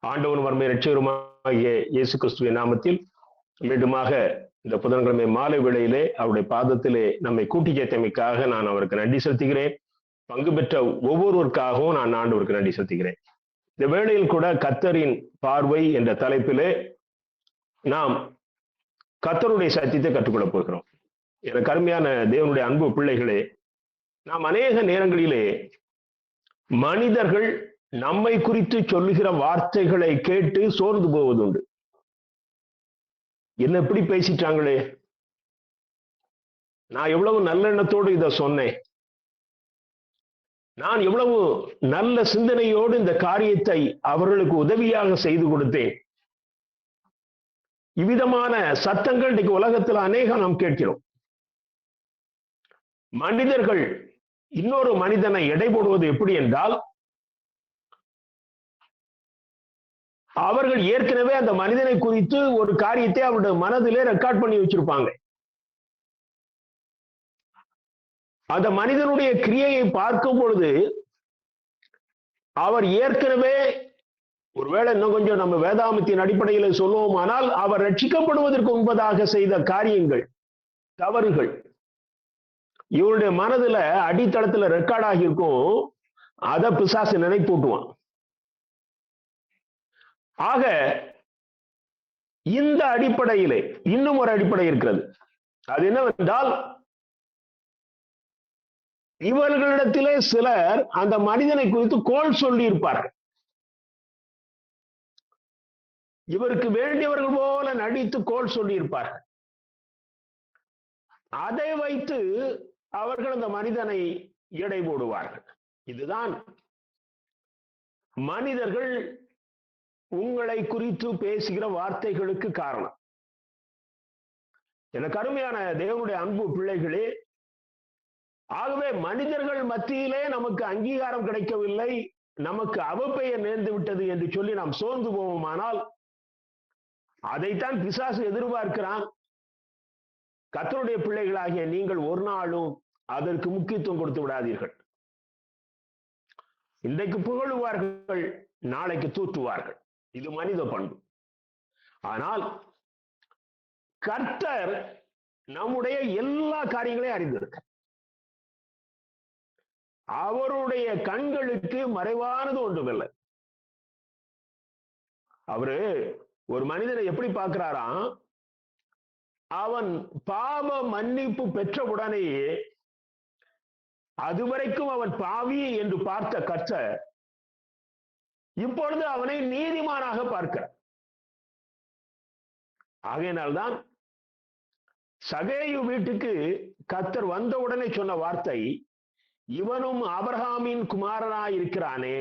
ஆண்டவன் வறுமை ரட்சகருமாகிய இயேசு கிறிஸ்துவின் நாமத்தில் மீண்டுமாக இந்த புதன்கிழமை மாலை வேளையிலே அவருடைய பாதத்திலே நம்மை கூட்டி சேர்த்தமைக்காக நான் அவருக்கு நன்றி செலுத்துகிறேன். பங்கு பெற்ற ஒவ்வொருவருக்காகவும் நான் ஆண்டவருக்கு நன்றி செலுத்துகிறேன். இந்த வேளையில் கூட கர்த்தரின் பார்வை என்ற தலைப்பிலே நாம் கர்த்தருடைய சத்தியத்தை கற்றுக்கொள்ளப் போகிறோம். எனக்கு அருமையான தேவனுடைய அன்பு பிள்ளைகளே, நாம் அநேக நேரங்களிலே மனிதர்கள் நம்மை குறித்து சொல்லுகிற வார்த்தைகளை கேட்டு சோர்ந்து போவதுண்டு. என்ன எப்படி பேசிட்டாங்களே, நான் எவ்வளவு நல்லெண்ணத்தோடு இதை சொன்னேன், நான் எவ்வளவு நல்ல சிந்தனையோடு இந்த காரியத்தை அவர்களுக்கு உதவியாக செய்து கொடுத்தேன். இவ்விதமான சத்தங்கள் இன்னைக்கு உலகத்தில் அநேகம் நாம் கேட்கிறோம். மனிதர்கள் இன்னொரு மனிதனை எடை போடுவது எப்படி என்றால், அவர்கள் ஏற்கனவே அந்த மனிதனை குறித்து ஒரு காரியத்தை அவருடைய மனதிலே ரெக்கார்ட் பண்ணி வச்சிருப்பாங்க. அந்த மனிதனுடைய கிரியையை பார்க்கும் பொழுது அவர் ஏற்கனவே, ஒருவேளை இன்னும் கொஞ்சம் நம்ம வேதாமத்தின் அடிப்படையில் சொல்லுவோமானால், அவர் ரட்சிக்கப்படுவதற்கு முன்பதாக செய்த காரியங்கள், தவறுகள் இவருடைய மனதுல அடித்தளத்துல ரெக்கார்ட் ஆகியிருக்கும். அதை பிசாசு நினைப்பூட்டுவான். ஆக இந்த அடிப்படையிலே இன்னும் ஒரு அடிப்படை இருக்கிறது. அது என்னவென்றால், இவர்களிடத்திலே சிலர் அந்த மனிதனை குறித்து கோல் சொல்லி இருப்பார்கள். இவருக்கு வேண்டியவர்கள் போல நடித்து கோல் சொல்லி இருப்பார்கள். அதை வைத்து அவர்கள் அந்த மனிதனை எடை போடுவார்கள். இதுதான் மனிதர்கள் உங்களை குறித்து பேசுகிற வார்த்தைகளுக்கு காரணம். எனக்கு அருமையான தேவனுடைய அன்பு பிள்ளைகளே, ஆகவே மனிதர்கள் மத்தியிலே நமக்கு அங்கீகாரம் கிடைக்கவில்லை, நமக்கு அவப்பெயர் நேர்ந்து விட்டது என்று சொல்லி நாம் சோர்ந்து போவோமானால், அதைத்தான் பிசாசு எதிர்பார்க்கிறான். கர்த்தருடைய பிள்ளைகளாகிய நீங்கள் ஒரு நாளும் அதற்கு முக்கியத்துவம் கொடுத்து விடாதீர்கள். இன்றைக்கு புகழுவார்கள், நாளைக்கு தூற்றுவார்கள். இது மனித பண்பு. ஆனால் கர்த்தர் நம்முடைய எல்லா காரியங்களையும் அறிந்திருக்கிறார். அவருடைய கண்களுக்கு மறைவானது ஒன்றுமில்லை. அவரு ஒரு மனிதனை எப்படி பார்க்கிறாராம், அவன் பாவ மன்னிப்பு பெற்ற உடனேயே அதுவரைக்கும் அவன் பாவி என்று பார்த்த கர்த்தர் இப்பொழுது அவனை நீதிமானாக பார்க்கிறார். ஆகையினால்தான் சகேயு வீட்டுக்கு கர்த்தர் வந்த உடனே சொன்ன வார்த்தை, இவனும் ஆபிரகாமின் குமாரனாய் இருக்கிறானே,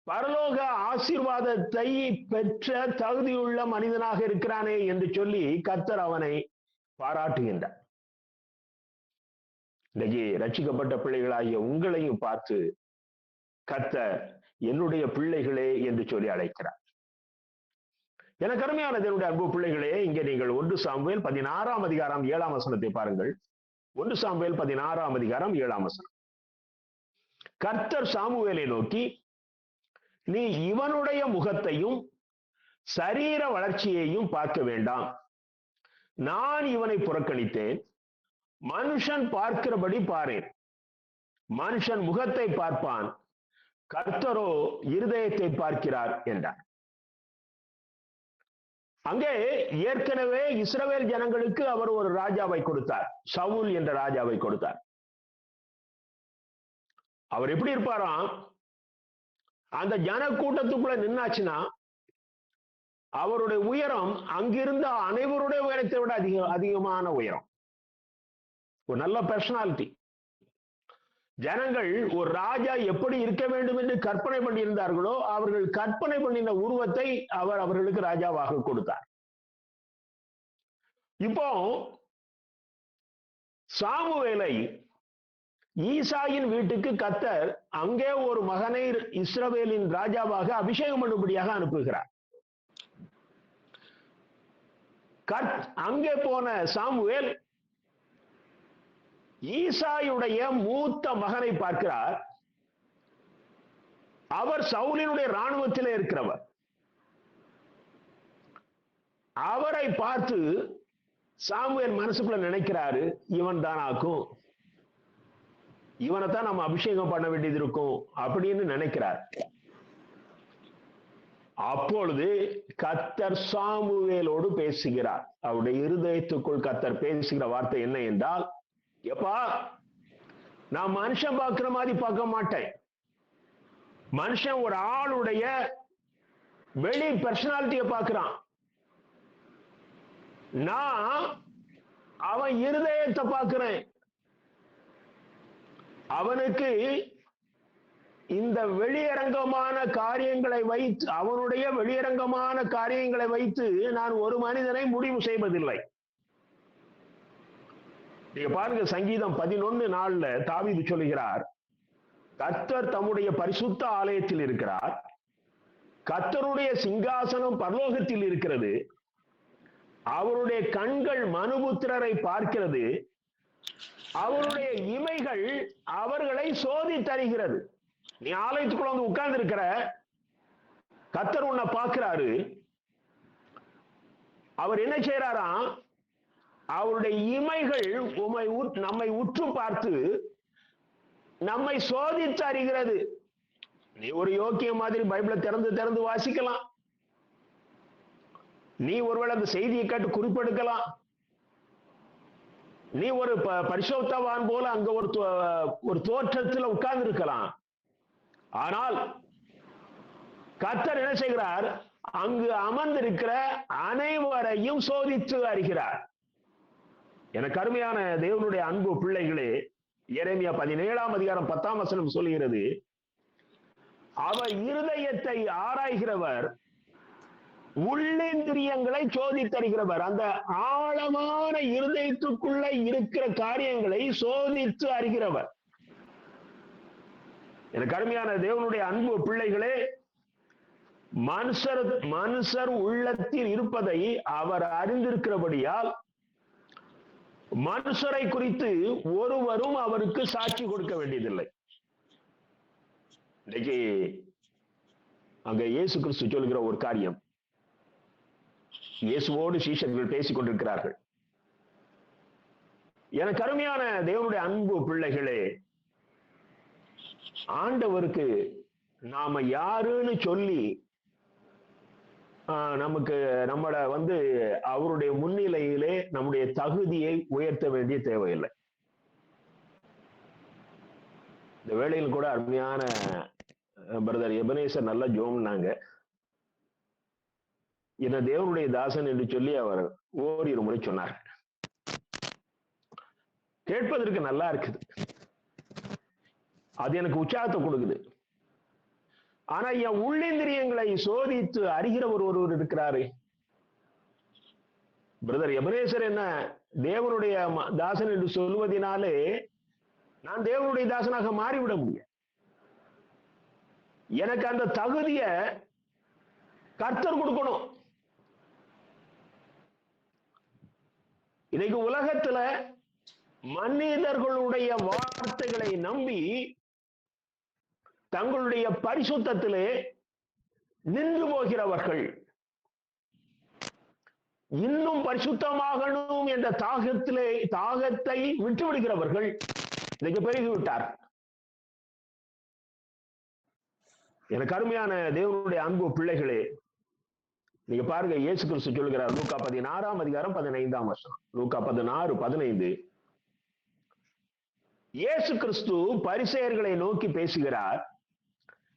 பரலோக ஆசீர்வாதத்தை பெற்ற தகுதியுள்ள மனிதனாக இருக்கிறானே என்று சொல்லி கர்த்தர் அவனை பாராட்டுகின்றார். இன்னைக்கு ரட்சிக்கப்பட்ட பிள்ளைகளாகிய உங்களையும் பார்த்து கர்த்தர் என்னுடைய பிள்ளைகளே என்று சொல்லி அழைக்கிறார். எனக்கு அருமையான தேவனுடைய அன்பு பிள்ளைகளே, இங்கே நீங்கள் 1 சாமுவேல் 16ஆம் அதிகாரம் 7ஆம் வசனத்தை பாருங்கள். 1 சாமுவேல் 16ஆம் அதிகாரம் 7ஆம் வசனம். கர்த்தர் சாமுவேலை நோக்கி, நீ இவனுடைய முகத்தையும் சரீர வளர்ச்சியையும் பார்க்க வேண்டாம், நான் இவனை புறக்கணித்தேன், மனுஷன் பார்க்கிறபடி பாரேன். மனுஷன் முகத்தை பார்ப்பான், கர்த்தரோ இருதயத்தை பார்க்கிறார் என்றார். அங்கே ஏற்கனவே இஸ்ரவேல் ஜனங்களுக்கு அவர் ஒரு ராஜாவை கொடுத்தார், சவுல் என்ற ராஜாவை கொடுத்தார். அவர் எப்படி இருப்பாராம், அந்த ஜன கூட்டத்துக்குள்ள நின்னாச்சுன்னா அவருடைய உயரம் அங்கிருந்த அனைவருடைய உயரத்தை விட அதிகமான உயரம். ஒரு நல்ல பர்சனாலிட்டி. ஜனங்கள் ஒரு ராஜா எப்படி இருக்க வேண்டும் என்று கற்பனை பண்ணியிருந்தார்களோ, அவர்கள் கற்பனை பண்ணின உருவத்தை அவர் அவர்களுக்கு ராஜாவாக கொடுத்தார். இப்போ சாமுவேலை ஈசாயின் வீட்டுக்கு கர்த்தர் அங்கே ஒரு மகனை இஸ்ரவேலின் ராஜாவாக அபிஷேகம் பண்ணும்படியாக அனுப்புகிறார். அங்கே போன சாமுவேல் ஈசாயுடைய மூத்த மகனை பார்க்கிறார். அவர் சவுலினுடைய இராணுவத்திலே இருக்கிறவர். அவரை பார்த்து சாமுவேல் மனசுக்குள்ள நினைக்கிறாரு, இவன் தானாக்கும், இவனைத்தான் நம்ம அபிஷேகம் பண்ண வேண்டியது இருக்கும் அப்படின்னு நினைக்கிறார். அப்பொழுது கர்த்தர் சாமுவேலோடு பேசுகிறார். அவருடைய இருதயத்துக்குள் கர்த்தர் பேசுகிற வார்த்தை என்ன என்றால், எப்பா, நான் மனுஷன் பார்க்கிற மாதிரி பார்க்க மாட்டேன். மனுஷன் ஒரு ஆளுடைய வெளி பர்சனாலிட்டியை பார்க்கிறான், நான் அவன் இருதயத்தை பார்க்கிறேன். அவனுக்கு இந்த வெளியரங்கமான காரியங்களை வைத்து, அவனுடைய வெளியரங்கமான காரியங்களை வைத்து நான் ஒரு மனிதனை முடிவு செய்வதில்லை. நீங்க பாருங்க, சங்கீதம் 11:4 தாவீது சொல்லுகிறார், கர்த்தர் தம்முடைய பரிசுத்த ஆலயத்தில் இருக்கிறார், கர்த்தருடைய சிங்காசனம் பரலோகத்தில் இருக்கிறது, அவருடைய கண்கள் மனுபுத்திரரை பார்க்கிறது, அவருடைய இமைகள் அவர்களை சோதித்தறிகிறது. நீ ஆலயத்துக்குள்ள வந்து உட்கார்ந்து இருக்கிற, கர்த்தர் உன்னை பார்க்கிறாரு. அவர் என்ன செய்யறாராம், அவருடைய இமைகள் நம்மை உற்று பார்த்து நம்மை சோதித்து அறிகிறது. நீ ஒரு யோக்கிய மாதிரி பைபிளை திறந்து வாசிக்கலாம், நீ ஒருவேளை அந்த செய்தியை கேட்டு குறிப்பெடுக்கலாம், நீ ஒரு பரிசுத்தவான் போல அங்க ஒரு தோற்றத்தில் உட்கார்ந்து இருக்கலாம். ஆனால் கர்த்தர் என்ன செய்கிறார், அங்கு அமர்ந்திருக்கிற அனைவரையும் சோதித்து அறிகிறார். எனக்கு அருமையான தேவனுடைய அன்பு பிள்ளைகளே, எரேமியா 17:10 சொல்கிறது, அவர் இருதயத்தை ஆராய்கிறவர், உள்ளிந்திரியங்களை சோதித்தறிகிறவர். அந்த ஆழமான இருதயத்துக்குள்ள இருக்கிற காரியங்களை சோதித்து அறிகிறவர். எனக்கு அருமையான தேவனுடைய அன்பு பிள்ளைகளே, மனுஷர் உள்ளத்தில் இருப்பதை அவர் அறிந்திருக்கிறபடியால் மனுஷரை குறித்து ஒருவரும் அவருக்கு சாட்சி கொடுக்க வேண்டியதில்லை. இன்னைக்கு அங்க இயேசு கிறிஸ்து சொல்லுகிற ஒரு காரியம், இயேசுவோடு சீஷர்கள் பேசிக் கொண்டிருக்கிறார்கள். எனக்கு அருமையான தேவனுடைய அன்பு பிள்ளைகளே, ஆண்டவருக்கு நாம யாருன்னு சொல்லி நம்மளை அவருடைய முன்னிலையிலே நம்முடைய தகுதியை உயர்த்த வேண்டிய தேவையில்லை. இந்த வேளையில் கூட அருமையான பிரதர் எபனேசர் நல்ல ஜோம்னாங்க, என்ன தேவனுடைய தாசன் என்று சொல்லி அவர் ஓரிரு முறை சொன்னார். கேட்பதற்கு நல்லா இருக்குது, அது எனக்கு உற்சாகத்தை கொடுக்குது. ஆனா என் உள்ளிந்திரியங்களை சோதித்து அறிகிற ஒருவர் இருக்கிறாரு. பிரதர் எபனேசர் என்ன தேவனுடைய தாசன் என்று சொல்வதனாலே நான் தேவனுடைய தாசனாக மாறிவிட முடியும். எனக்கு அந்த தகுதியை கர்த்தர் கொடுக்கணும். இன்னைக்கு உலகத்துல மனிதர்களுடைய வார்த்தைகளை நம்பி தங்களுடைய பரிசுத்தத்திலே நின்று போகிறவர்கள், இன்னும் பரிசுத்தமாகணும் என்ற தாகத்தை விட்டுவிடுகிறவர்கள் இன்னைக்கு பெருகிவிட்டார். எனக்கு அருமையான தேவனுடைய அன்பு பிள்ளைகளே, நீங்க பாருங்க, இயேசு கிறிஸ்து சொல்லுகிறார், லூக்கா 16:15. லூக்கா 16:15. இயேசு கிறிஸ்து பரிசேயர்களை நோக்கி பேசுகிறார்,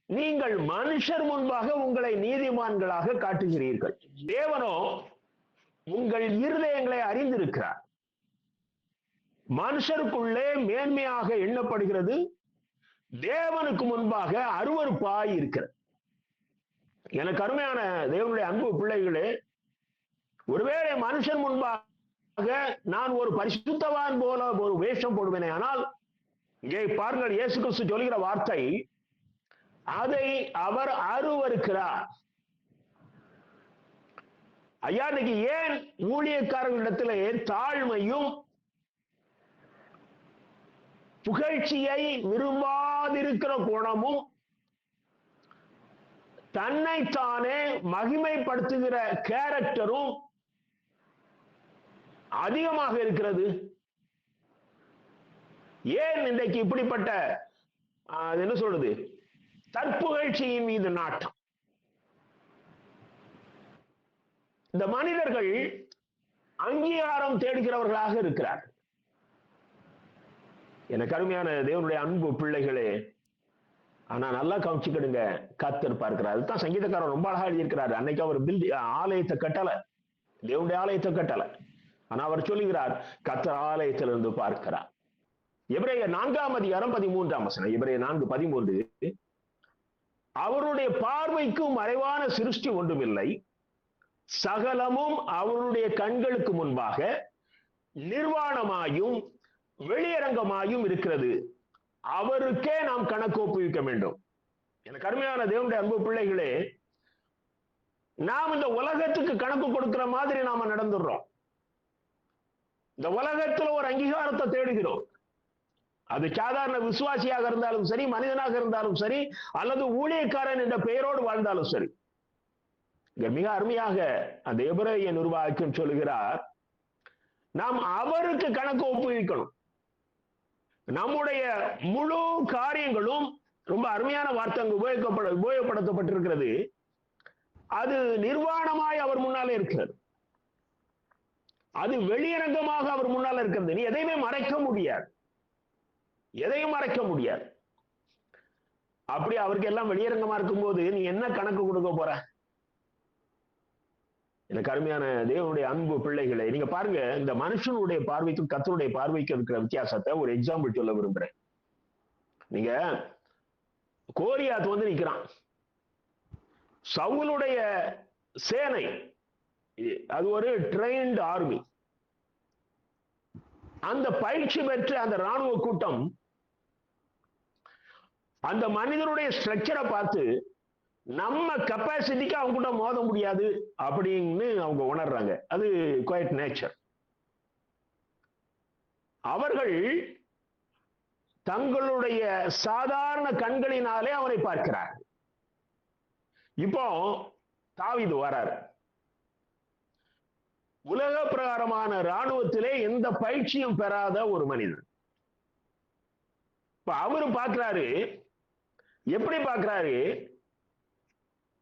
நீங்கள் மனுஷர் முன்பாக உங்களை நீதிமான்களாக காட்டுகிறீர்கள், தேவனோ உங்கள் இருதயங்களை அறிந்திருக்கிறார். மனுஷருக்குள்ளே மேன்மையாக எண்ணப்படுகிறது, தேவனுக்கு முன்பாக அருவருப்பாய் இருக்கிறது. எனக்கு அருமையான தேவனுடைய அன்பு பிள்ளைகளே, ஒருவேளை மனுஷன் முன்பாக நான் ஒரு பரிசுத்தவான் போல ஒரு வேஷம் போடுவேனே, ஆனால் இங்கே பாருங்கள், இயேசு கிறிஸ்து சொல்கிற வார்த்தை, அதை அவர் அருவருக்கிறார். ஐயா, இன்னைக்கு ஏன் ஊழியக்காரர்களிடத்திலே தாழ்மையும் புகழ்ச்சியை விரும்பாதிருக்கிற குணமும் தன்னைத்தானே மகிமைப்படுத்துகிற கேரக்டரும் அதிகமாக இருக்கிறது. ஏன் இன்றைக்கு இப்படிப்பட்ட என்ன சொல்றது, தற்புகழ்ச்சியின் மீது நாட்டம்? இந்த மனிதர்கள் அங்கீகாரம் தேடுகிறவர்களாக இருக்கிறார். எனக்கு அருமையான தேவனுடைய அன்பு பிள்ளைகளே, ஆனா நல்லா கவனிச்சுக்கிடுங்க, கர்த்தர் பார்க்கிறார். அதுதான் சங்கீதக்காரர் ரொம்ப அழகா எழுதியிருக்கிறாரு. அன்னைக்கு அவர் ஆலயத்தை கட்டல, தேவனுடைய ஆலயத்தை கட்டல, ஆனா அவர் சொல்லுகிறார் கர்த்தர் ஆலயத்திலிருந்து பார்க்கிறார். எபிரேயர் 4:13 எபிரேயர் 4:13, அவருடைய பார்வைக்கு மறைவான சிருஷ்டி ஒன்றுமில்லை, சகலமும் அவருடைய கண்களுக்கு முன்பாக நிர்வாணமாயும் வெளியரங்கமாயும் இருக்கிறது, அவருக்கே நாம் கணக்கு ஒப்புவிக்க வேண்டும். எனக்கு அருமையான தேவனுடைய அன்பு பிள்ளைகளே, நாம் இந்த உலகத்துக்கு கணக்கு கொடுக்கிற மாதிரி நாம நடந்துடுறோம். இந்த உலகத்துல ஒரு அங்கீகாரத்தை தேடுகிறோம். அது சாதாரண விசுவாசியாக இருந்தாலும் சரி, மனிதனாக இருந்தாலும் சரி, அல்லது ஊழியக்காரன் என்ற பெயரோடு வாழ்ந்தாலும் சரி. மிக அருமையாக அந்த எபிரேய நிர்வாகிக்கும் சொல்லுகிறார், நாம் அவருக்கு கணக்கு ஒப்புவிக்கணும். நம்முடைய முழு காரியங்களும், ரொம்ப அருமையான வார்த்தை அங்கு உபயோகப்படுத்தப்பட்டிருக்கிறது, அது நிர்வாணமாய் அவர் முன்னாலே இருக்கிறது, அது வெளியரங்கமாக அவர் முன்னால இருக்கிறது. நீ எதையுமே மறைக்க முடியாது, எதையும் மறைக்க முடியாது. அப்படி அவருக்கு எல்லாம் வெளியரங்கமா இருக்கும்போது நீ என்ன கணக்கு கொடுக்க போற? எனக்கு அருமையான தேவனுடைய அன்பு பிள்ளைகளை, நீங்க பாருங்க, இந்த மனுஷனுடைய பார்வைக்கும் கர்த்தருடைய பார்வைக்கும் இருக்கிற வித்தியாசத்தை ஒரு எக்ஸாம்பிள் சொல்ல விரும்புறேன். நீங்க கோலியாத் வந்து நிக்கிறான், சவுலுடைய சேனை, அது ஒரு ட்ரெயின்டு ஆர்மி. அந்த பயிற்சி பெற்ற அந்த ராணுவ கூட்டம் அந்த மனிதனுடைய ஸ்ட்ரக்சரை பார்த்து நம்ம கெப்பாசிட்டிக்கு அவங்க கூட மோத முடியாது அப்படின்னு அவங்க உணர்றாங்க. அது குவைட் நேச்சர். அவர்கள் தங்களுடைய சாதாரண கண்களினாலே அவனை பார்க்கிறார். இப்போ தாவீது வராரு, உலக பிரகாரமான ராணுவத்திலே எந்த பயிற்சியும் பெறாத ஒரு மனிதன். இப்ப அவரு பார்க்கிறாரு, எப்படி பார்க்கிறாரு?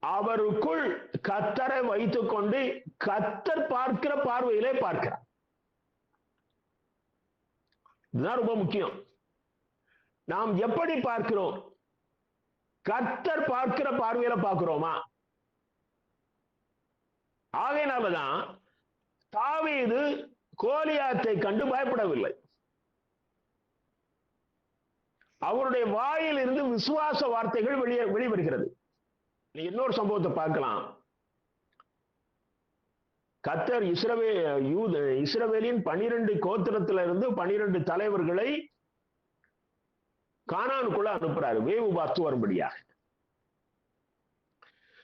அவருக்குள் கர்த்தரை வைத்துக் கொண்டு கர்த்தர் பார்க்கிற பார்வையிலே பார்க்கிறார். இதுதான் ரொம்ப முக்கியம். நாம் எப்படி பார்க்கிறோம்? கர்த்தர் பார்க்கிற பார்வையில பார்க்கிறோமா? ஆகையினாலதான் தாவீது கோலியாத்தை கண்டு பயப்படவில்லை. அவருடைய வாயில் இருந்து விசுவாச வார்த்தைகள் வெளிவருகிறது. நீ இன்னொரு சம்பவத்தை பார்க்கலாம். கர்த்தர் இஸ்ரவேலின் 12 கோத்திரத்தில இருந்து 12 தலைவர்களை கானானுக்குள்ள அனுப்புறாரு, வேவு பார்த்து வரும்படியாக.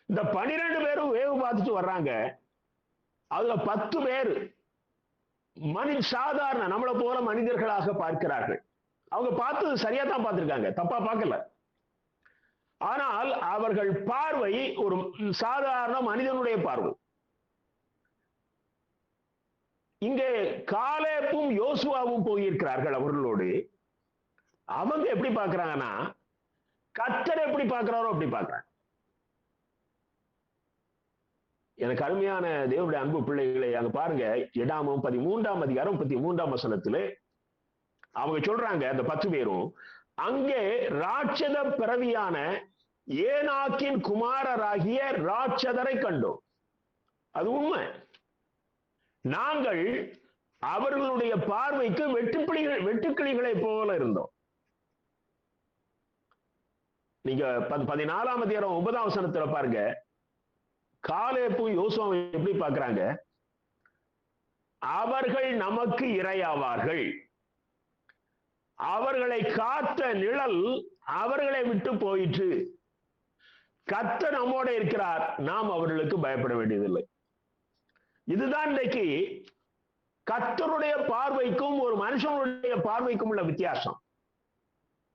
இந்த 12 பேரும் வேவு பார்த்துட்டு வர்றாங்க. அதுல 10 பேர் சாதாரண நம்மளை போல மனிதர்களாக பார்க்கிறார்கள். அவங்க பார்த்தது சரியா தான் பார்த்திருக்காங்க, தப்பா பார்க்கல. ஆனால் அவர்கள் பார்வை ஒரு சாதாரண மனிதனுடைய பார்வை. இங்கே காலேப்பும் யோசுவாவும் போயிருக்கிறார்கள் அவர்களோடு. அவங்க எப்படி பார்க்கிறாங்கன்னா, கர்த்தர் எப்படி பார்க்கிறாரோ அப்படி பார்க்கிறாங்க. எனக்கு அருமையான தேவனுடைய அன்பு பிள்ளைகளை, அங்க பாருங்க, எடாமும் 13ஆம் அதிகாரம் 33ஆம் வசனத்திலே அவங்க சொல்றாங்க, அந்த 10 பேரும், அங்கே ராட்சத பிறவியான ஏனாக்கின் குமாரராகிய ராட்சதரை கண்டோம். அது உண்மை. நாங்கள் அவர்களுடைய பார்வைக்கு வெட்டுக்கிளிகளை போல இருந்தோம். நீங்க 14ஆம் அதிகாரம் 9ஆம் வசனத்துல பாருங்க, காலேப்பு யோசுவாவை எப்படி பார்க்கிறாங்க? அவர்கள் நமக்கு இரையாவார்கள், அவர்களை காத்த நிழல் அவர்களை விட்டு போயிற்று, கர்த்தர் நம்மோட இருக்கிறார், நாம் அவர்களுக்கு பயப்பட வேண்டியதில்லை. இதுதான் இன்றைக்கு கர்த்தருடைய பார்வைக்கும் ஒரு மனுஷனுடைய பார்வைக்கும் உள்ள வித்தியாசம்.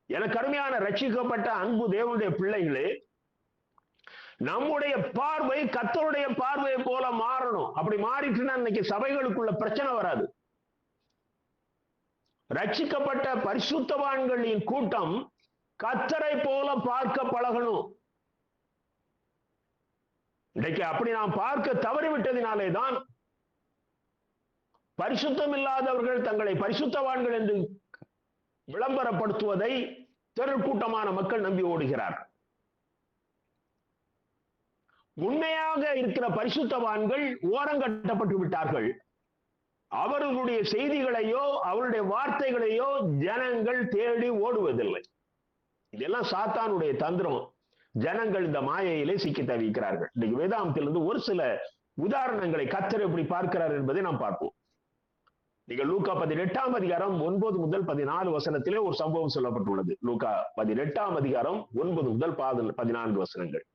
எனக்கு அருமையான ரட்சிக்கப்பட்ட அன்பு தேவனுடைய பிள்ளைகளே, நம்முடைய பார்வை கர்த்தருடைய பார்வையை போல மாறணும். அப்படி மாறிட்டுன்னா இன்னைக்கு சபைகளுக்குள்ள பிரச்சனை வராது. ரட்சிக்கப்பட்ட பரிசுத்தவான்களின் கூட்டம் கர்த்தரை போல பார்க்க பழகணும். இன்றைக்கு அப்படி நாம் பார்க்க தவறிவிட்டதினாலே தான் பரிசுத்தம் இல்லாதவர்கள் தங்களை பரிசுத்தவான்கள் என்று விளம்பரப்படுத்துவதை தெருக்கூட்டமான மக்கள் நம்பி ஓடுகிறார்கள். உண்மையாக இருக்கிற பரிசுத்தவான்கள் ஓரங்கட்டப்பட்டு விட்டார்கள். அவர்களுடைய செய்திகளையோ அவருடைய வார்த்தைகளையோ ஜனங்கள் தேடி ஓடுவதில்லை. இதெல்லாம் சாத்தானுடைய தந்திரம். ஜனங்கள் இந்த மாயையிலே சிக்கி தவிக்கிறார்கள். இன்னைக்கு வேதாந்தத்திலிருந்து ஒரு சில உதாரணங்களை கர்த்தர் எப்படி பார்க்கிறார் என்பதை நாம் பார்ப்போம். நீங்கள் லூக்கா 18 அதிகாரம் 9 முதல் 14 வசனத்திலே ஒரு சம்பவம் சொல்லப்பட்டுள்ளது. லூக்கா 18 அதிகாரம் 9 முதல் 14 வசனங்கள்.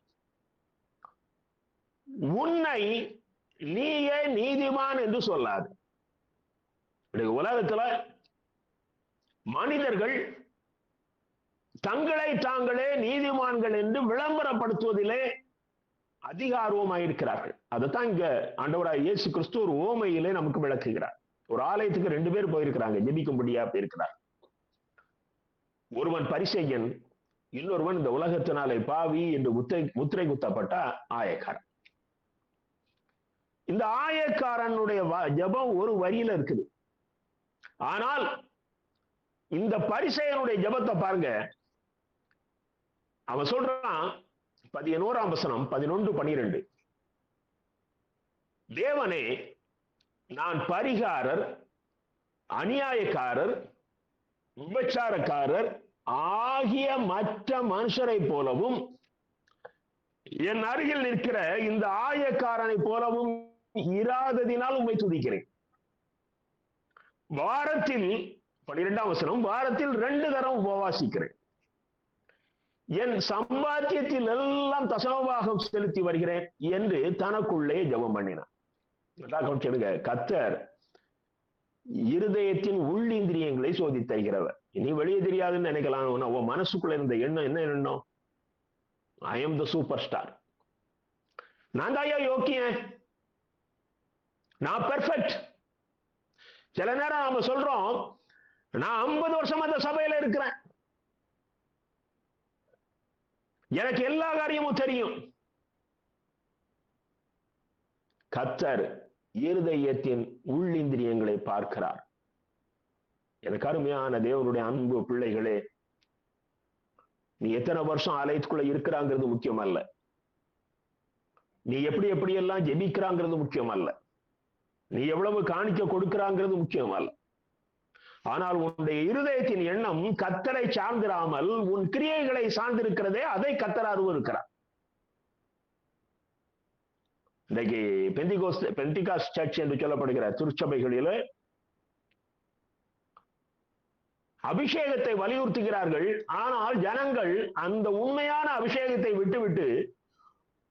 உன்னை நீயே நீதிமான் என்று சொல்லாது. உலகத்துல மனிதர்கள் தங்களை தாங்களே நீதிமான்கள் என்று விளம்பரப்படுத்துவதிலே அதிக ஆர்வமாயிருக்கிறார்கள். அதைத்தான் இங்க ஆண்டவராகிய இயேசு கிறிஸ்து ஒரு ஓமையிலே நமக்கு விளக்குகிறார். ஒரு ஆலயத்துக்கு 2 பேர் போயிருக்கிறாங்க, ஜெபிக்கும்படியா போயிருக்கிறார். ஒருவன் பரிசேயன், இன்னொருவன் இந்த உலகத்தினாலே பாவி என்று முத்திரை குத்தப்பட்ட ஆயக்காரன். இந்த ஆயக்காரனுடைய ஜெபம் ஒரு வரியில இருக்குது. ஆனால் இந்த பரிசேயனுடைய ஜெபத்தை பாருங்க. அவன் சொல்றான் 11ஆம் வசனம் 11-12, தேவனே, நான் பரிகாரர், அநியாயக்காரர், விபச்சாரக்காரர் ஆகிய மற்ற மனுஷரை போலவும் என் அருகில் நிற்கிற இந்த ஆயக்காரனை போலவும் இராததினால் உம்மை துதிக்கிறேன். வாரத்தில் 12ஆம் வசனம், வாரத்தில் 2 தரம் உபவாசிக்கிறேன். என் சம்பாத்தியத்தில் எல்லாம் தசமபாகம் செலுத்தி வருகிறேன் என்று தனக்குள்ளே ஜெபம் பண்ணினான். கர்த்தர் இருதயத்தின் உள்ளிந்திரியங்களை சோதித்தருகிறவர். இனி வெளியே தெரியாதுன்னு நினைக்கலாம். உன் மனசுக்குள்ள இருந்த எண்ணம் என்ன எண்ணம்? I am the super star, நான் தான் யோக்கியன், நான் பெர்ஃபெக்ட். சில நேரம் நாம சொல்றோம், நான் 50 வருஷமா அந்த சபையில இருக்கிறேன், எனக்கு எல்லா காரியமும் தெரியும். கர்த்தர் இருதயத்தின் உள்ளிந்திரியங்களை பார்க்கிறார். எனக்கு அருமையான தேவனுடைய அன்பு பிள்ளைகளே, நீ எத்தனை வருஷம் ஆலயத்துக்குள்ள இருக்கிறாங்கிறது முக்கியம் அல்ல. நீ எப்படி எல்லாம் ஜெபிக்கிறாங்கிறது முக்கியம் அல்ல. நீ எவ்வளவு காணிக்க கொடுக்கிறாங்கிறது முக்கியம் அல்ல. ஆனால் உன்னுடைய இருதயத்தின் எண்ணம் கர்த்தரை சார்ந்திராமல் உன் கிரியைகளை சார்ந்திருக்கிறதே, அதை கர்த்தர் அருவருக்கிறார். இன்றைக்கு பெந்திகாஸ்ட் சர்ச் என்று சொல்லப்படுகிற திருச்சபைகளிலே அபிஷேகத்தை வலியுறுத்துகிறார்கள். ஆனால் ஜனங்கள் அந்த உண்மையான அபிஷேகத்தை விட்டுவிட்டு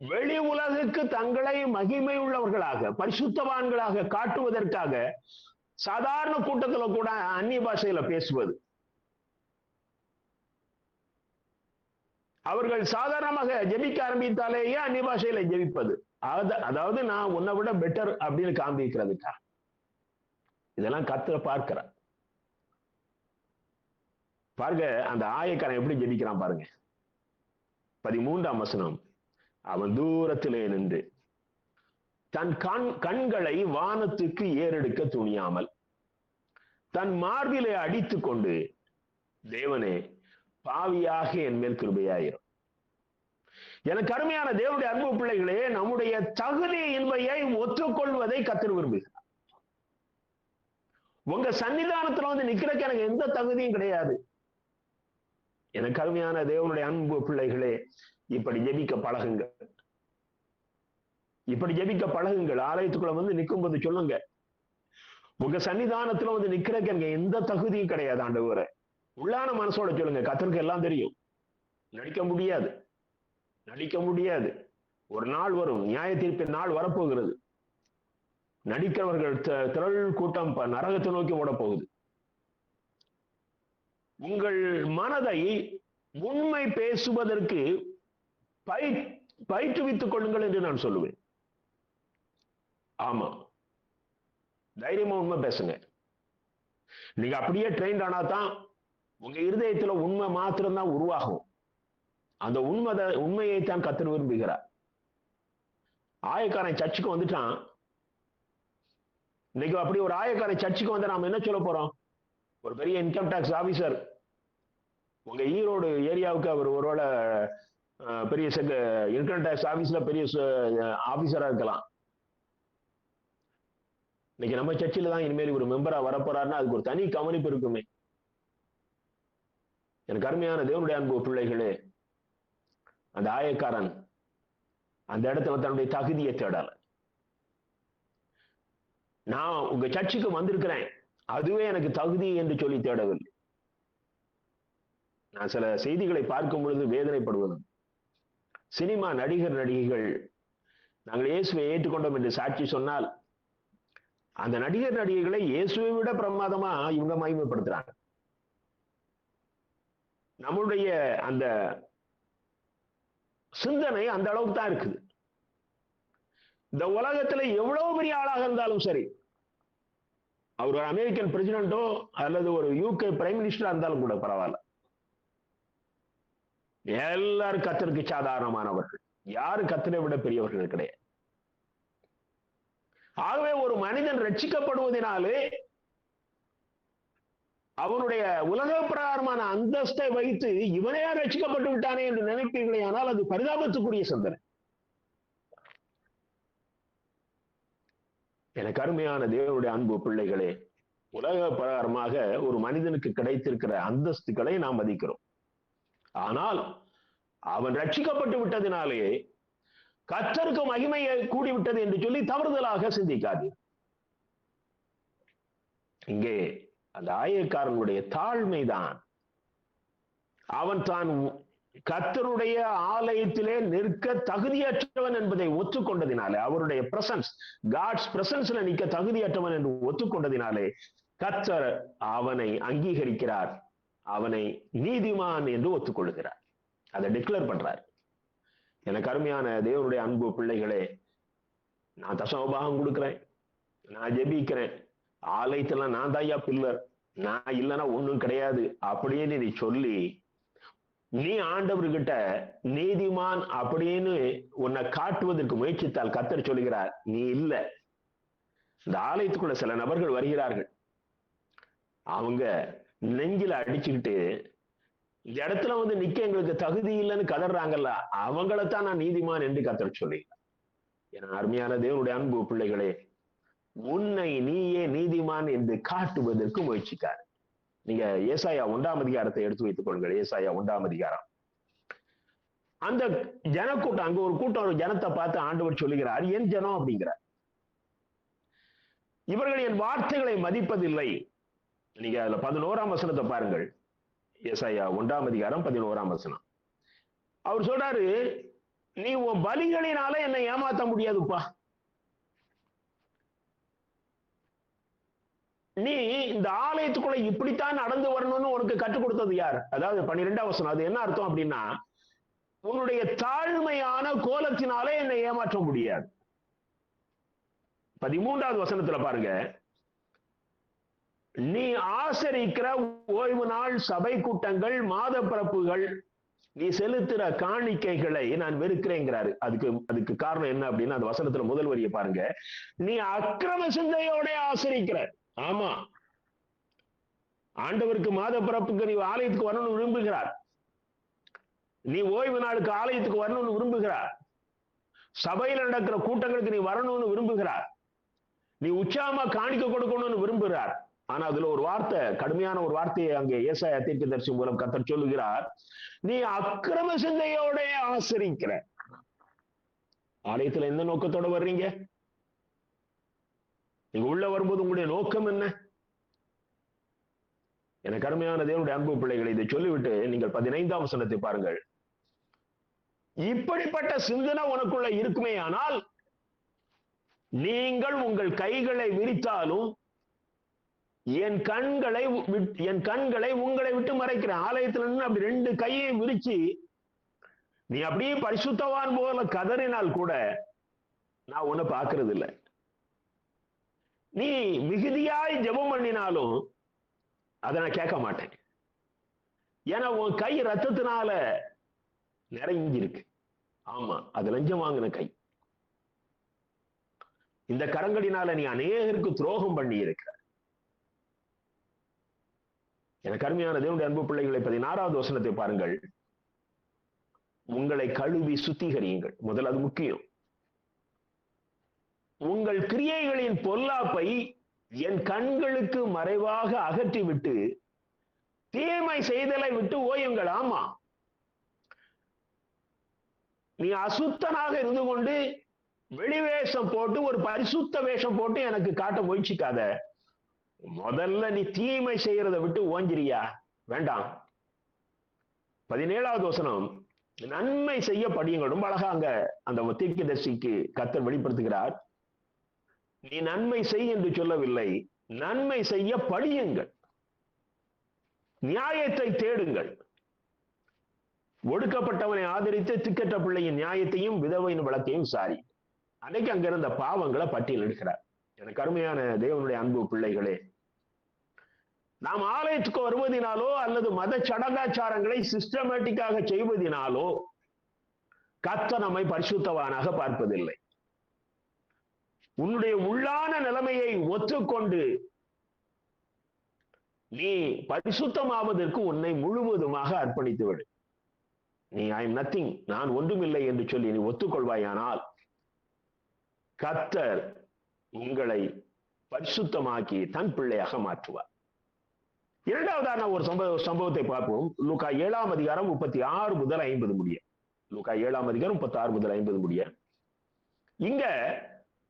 வெளி உலகுக்கு தங்களை மகிமை உள்ளவர்களாக பரிசுத்தவான்களாக காட்டுவதற்காக சாதாரண கூட்டத்துல கூட அந்நிய பாஷையில பேசுவது, அவர்கள் சாதாரணமாக ஜெபிக்க ஆரம்பித்தாலேயே அந்நிய பாஷையில ஜெபிப்பது, அதாவது நான் உன்னை விட பெட்டர் அப்படின்னு காண்பிக்கிறதுக்கா. இதெல்லாம் கர்த்தர் பார்க்கிறார். பாருங்க அந்த ஆயக்காரன் எப்படி ஜெபிக்கிறான் பாருங்க. 13ஆம் வசனம், அவன் தூரத்திலே நின்று தன் கண்களை வானத்துக்கு ஏறெடுக்க துணியாமல் தன் மார்பிலே அடித்துக் கொண்டு, தேவனே, பாவியாக என் மேல் கிருபையாயிரும். எனக்கு அருமையான தேவனுடைய அன்பு பிள்ளைகளே, நம்முடைய தகுதியின்மையை ஒத்துக்கொள்வதை கர்த்தர் விரும்புகிறார். உங்க சன்னிதானத்துல வந்து நிக்கிறதுக்கு எனக்கு எந்த தகுதியும் கிடையாது. எனக்கு அருமையான தேவனுடைய அன்பு பிள்ளைகளே, இப்படி ஜெபிக்க பழகுங்கள். இப்படி ஜெபிக்க பழகுங்கள். ஆலயத்துக்குள்ள வந்து நிற்கும் போது சொல்லுங்க, உங்க சன்னிதானத்துல வந்து நிக்கிறதுக்கு எனக்கு எந்த தகுதியும் கிடையாது ஆண்டவரே. உள்ளான மனசோட சொல்லுங்க. கர்த்தருக்கு எல்லாம் தெரியும். நடிக்க முடியாது. ஒரு நாள் வரும், நியாய தீர்ப்பின் நாள் வரப்போகிறது. நடிக்கிறவர்கள் திரள் கூட்டம் நரகத்தை நோக்கி ஓட போகுது. உங்கள் மனதை உண்மை பேசுவதற்கு பயிற்றுவித்துக் கொள்ளுங்கள் என்று நான் சொல்லுவேன். ஆமா, தைரியமா உண்மை பேசுங்க. நீங்க அப்படியே ட்ரெயின் ஆனா தான் உங்க இருதயத்துல உண்மை மாத்திரம் தான் உருவாகும். அந்த உண்மையை தான் கர்த்தர் விரும்புகிறார். ஆயக்காரன் சர்ச்சுக்கு வந்துட்டான். இன்னைக்கு அப்படி ஒரு ஆயக்காரன் சர்ச்சுக்கு வந்தா நாம என்ன சொல்ல போறோம்? ஒரு பெரிய இன்கம் டாக்ஸ் ஆபீசர், உங்க ஈரோடு ஏரியாவுக்கு அவர் ஒருவேளை பெரிய இன்கம் டாக்ஸ் ஆபீஸ்ல பெரிய ஆபீசரா இருக்கலாம். இன்னைக்கு நம்ம சர்ச்சில் தான் இனிமேல் ஒரு மெம்பரா வரப்போறாருன்னா அதுக்கு ஒரு தனி கவனிப்பு இருக்குமே. எனக்கு அருமையான தேவனுடைய அன்பு பிள்ளைகளே, அந்த ஆயக்காரன் அந்த இடத்துல தன்னுடைய தகுதியை தேடல. நான் உங்க சர்ச்சுக்கு வந்திருக்கிறேன், அதுவே எனக்கு தகுதி என்று சொல்லி தேடவில்லை. நான் சில செய்திகளை பார்க்கும் பொழுது வேதனைப்படுவது, சினிமா நடிகர் நடிகைகள் நாங்கள் இயேசுவை ஏற்றுக்கொண்டோம் என்று சாட்சி சொன்னால் அந்த நடிகர் நடிகைகளை இயேசுவை விட பிரமாதமா இவங்க மகிமைப்படுத்துறாங்க. நம்மளுடைய அந்த சிந்தனை அந்த அளவுக்கு தான் இருக்குது. இந்த உலகத்துல எவ்வளவு பெரிய ஆளாக இருந்தாலும் சரி, அவர் ஒரு அமெரிக்கன் பிரசிடென்ட்டோ அல்லது ஒரு UK பிரைம் மினிஸ்டரா இருந்தாலும் கூட பரவாயில்ல, எல்லாரும் கர்த்தருக்கு சாதாரணமானவர்கள். யாரு கர்த்தரை விட பெரியவர்கள் கிடையாது. ஆகவே ஒரு மனிதன் ரட்சிக்கப்படுவதனாலே அவனுடைய உலக பிரகாரமான அந்தஸ்தை வைத்து இவனே ரட்சிக்கப்பட்டு விட்டானே என்று நினைப்பீர்களே, ஆனால் அது பரிதாபத்துக்குரிய சிந்தனை. எனக்கு அருமையான தேவனுடைய அன்பு பிள்ளைகளே, உலக பிரகாரமாக ஒரு மனிதனுக்கு கிடைத்திருக்கிற அந்தஸ்துக்களை நாம் மதிக்கிறோம். ஆனால் அவன் ரட்சிக்கப்பட்டு விட்டதினாலே கர்த்தருக்கு மகிமையை கூடிவிட்டது என்று சொல்லி தவறுதலாக சிந்திக்காது. இங்கே அந்த ஆயக்காரனுடைய தாழ்மைதான். அவன் தான் கர்த்தருடைய ஆலயத்திலே நிற்க தகுதியற்றவன் என்பதை ஒத்துக்கொண்டதினாலே, அவருடைய பிரசன்ஸ், காட்ஸ் பிரசன்ஸ்ல நிற்க தகுதியற்றவன் என்று ஒத்துக்கொண்டதினாலே கர்த்தர் அவனை அங்கீகரிக்கிறார், அவனை நீதிமான் என்று ஒத்துக்கொள்கிறார், அதை டிக்ளேர் பண்றார். எனக்கு அருமையான தேவனுடைய அன்பு பிள்ளைகளே, நான் தசமபாகம் கொடுக்கிறேன், நான் ஜெபிக்கிறேன், ஆலயத்துல நான் தாயா பில்லர், நான் இல்லைன்னா ஒண்ணும் கிடையாது அப்படின்னு நீ சொல்லி நீ ஆண்டவர்கிட்ட நீதிமான் அப்படின்னு உன்னை காட்டுவதற்கு முயற்சித்தால் கர்த்தர் சொல்லுகிறார், நீ இல்ல. இந்த ஆலயத்துக்குள்ள சில நபர்கள் வருகிறார்கள், அவங்க நெஞ்சில அடிச்சுக்கிட்டு இந்த இடத்துல வந்து நிக்க எங்களுக்கு தகுதி இல்லைன்னு கதறாங்கல்ல, அவங்களைத்தான் நான் நீதிமான் என்று கர்த்தர் சொல்லி. என அருமையான தேவனுடைய அன்பு பிள்ளைகளே, உன்னை நீயே நீதிமான் என்று காட்டுவதற்கு முயற்சிக்கார். நீங்க ஏசாயா 1ஆம் அதிகாரத்தை எடுத்து வைத்துக் கொள்ளுங்கள். ஏசாயா 1ஆம் அதிகாரம். அந்த ஜனக்கூட்டம், அங்க ஒரு கூட்டம், ஒரு ஜனத்தை பார்த்து ஆண்டவர் சொல்லுகிறார், என் ஜனம் அப்படிங்கிறார், இவர்கள் என் வார்த்தைகளை மதிப்பதில்லை. நீங்க அதுல 11ஆம் வசனத்தை பாருங்கள். ஏசாயா 1ஆம் அதிகாரம் 11ஆம் வசனம். அவர் சொல்றாரு, நீ உன் பலிகளினால என்னை ஏமாத்த முடியாதுப்பா. நீ இந்த ஆலயத்துக்குள்ள இப்படித்தான் நடந்து வரணும்னு உனக்கு கற்றுக் கொடுத்தது யார்? அதாவது 12ஆம் வசனம். அது என்ன அர்த்தம் அப்படின்னா, உன்னுடைய தாழ்மையான கோலத்தினாலே என்னை ஏமாற்ற முடியாது. 13வது வசனத்துல பாருங்க, நீ ஆசரிக்கிற ஓய்வு நாள், சபை கூட்டங்கள், மாத பிறப்புகள், நீ செலுத்துற காணிக்கைகளை நான் வெறுக்கிறேங்கிறாரு. அதுக்கு காரணம் என்ன அப்படின்னா, அந்த வசனத்துல முதல் வரியை பாருங்க, நீ அக்கிரம சிந்தையோட ஆசரிக்கிற. ஆமா, ஆண்டவருக்கு மாத பிறப்புக்கு நீ ஆலயத்துக்கு வரணும்னு விரும்புகிறார், நீ ஓய்வு நாளுக்கு ஆலயத்துக்கு வரணும்னு விரும்புகிறார், சபையில் நடக்கிற கூட்டங்களுக்கு நீ வரணும்னு விரும்புகிறார், நீ உற்சாகமா காணிக்க கொடுக்கணும்னு விரும்புகிறார். ஆனா அதுல ஒரு வார்த்தை, கடுமையான ஒரு வார்த்தையை அங்கே ஏசாயா தீர்க்கதரிசி மூலம் கர்த்தர் சொல்லுகிறார், நீ அக்கிரம சிந்தையோட ஆசரிக்கிற. ஆலயத்துல எந்த நோக்கத்தோட வர்றீங்க? நீங்க உள்ள வரும்போது உங்களுடைய நோக்கம் என்ன? எனக்கு அருமையான தேவனுடைய அன்பு பிள்ளைகளை, இதை சொல்லிவிட்டு நீங்கள் 15ஆம் வசனத்தை பாருங்கள். இப்படிப்பட்ட சிந்தனை உனக்குள்ள இருக்குமே ஆனால், நீங்கள் உங்கள் கைகளை விரித்தாலும் என் கண்களை உங்களை விட்டு மறைக்கிறேன். ஆலயத்துல நின்று அப்படி 2 கையை விரிச்சு நீ அப்படியே பரிசுத்தவான் போல கதறினால் கூட நான் உன்னை பார்க்கறது இல்லை. நீ மிகுதியாய் ஜெபம் பண்ணினாலும் அதை நான் கேட்க மாட்டேன். ஏன்னா உன் கை ரத்தத்தினால நிறைஞ்சிருக்கு. ஆமா, அது லஞ்சம் வாங்கின கை. இந்த கரங்களினால நீ அநேகருக்கு துரோகம் பண்ணி இருக்கிற. எனக்கு அருமையான தேவனுடைய அன்பு பிள்ளைகளை 16வது வசனத்தை பாருங்கள். உங்களை கழுவி சுத்திகரியுங்கள். முதல் அது முக்கியம். உங்கள் கிரியைகளின் பொல்லாப்பை என் கண்களுக்கு மறைவாக அகற்றிவிட்டு தீமை செய்தலை விட்டு ஓயுங்கள். ஆமா, நீ அசுத்தனாக இருந்து கொண்டு வெளிவேஷம் போட்டு ஒரு பரிசுத்த வேஷம் போட்டு எனக்கு காட்ட முயற்சிக்காத. முதல்ல நீ தீமை செய்யறதை விட்டு ஓஞ்சிரியா? வேண்டாம். 17வது வசனம், நன்மை செய்ய படியுங்கள். ரொம்ப அழகா அங்க அந்த தீர்க்கதரிசிக்கு கர்த்தர் வெளிப்படுத்துகிறார். நீ நன்மை செய் என்று சொல்லவில்லை, நன்மை செய்ய படியுங்கள், நியாயத்தை தேடுங்கள், ஒடுக்கப்பட்டவனை ஆதரித்து திக்கற்ற பிள்ளையின் நியாயத்தையும் விதவையின் வழக்கையும் சாரி. அன்னைக்கு அங்க இருந்த பாவங்களை பட்டியல் எடுக்கிறார். எனக்கு அருமையான தேவனுடைய அன்பு பிள்ளைகளே, நாம் ஆலயத்துக்கு வருவதினாலோ அல்லது மத சடங்காச்சாரங்களை சிஸ்டமேட்டிக்காக செய்வதினாலோ கர்த்தர் நம்மை பரிசுத்தவானாக பார்ப்பதில்லை. உன்னுடைய உள்ளான நிலைமையை ஒத்துக்கொண்டு நீ பரிசுத்தமாவதற்கு உன்னை முழுவதுமாக அர்ப்பணித்து விடு. நீ ஐ எம் நத்திங், நான் ஒன்றுமில்லை என்று சொல்லி நீ ஒத்துக்கொள்வாயானால் கர்த்தர் உங்களை பரிசுத்தமாக்கி தன் பிள்ளையாக மாற்றுவார். இரண்டாவதான ஒரு சம்பவத்தை பார்ப்போம். லூக்கா 7ஆம் அதிகாரம் 36 முதல் 50 முடிய. லூக்கா 7ஆம் அதிகாரம் 36 முதல் 50 முடிய. இங்க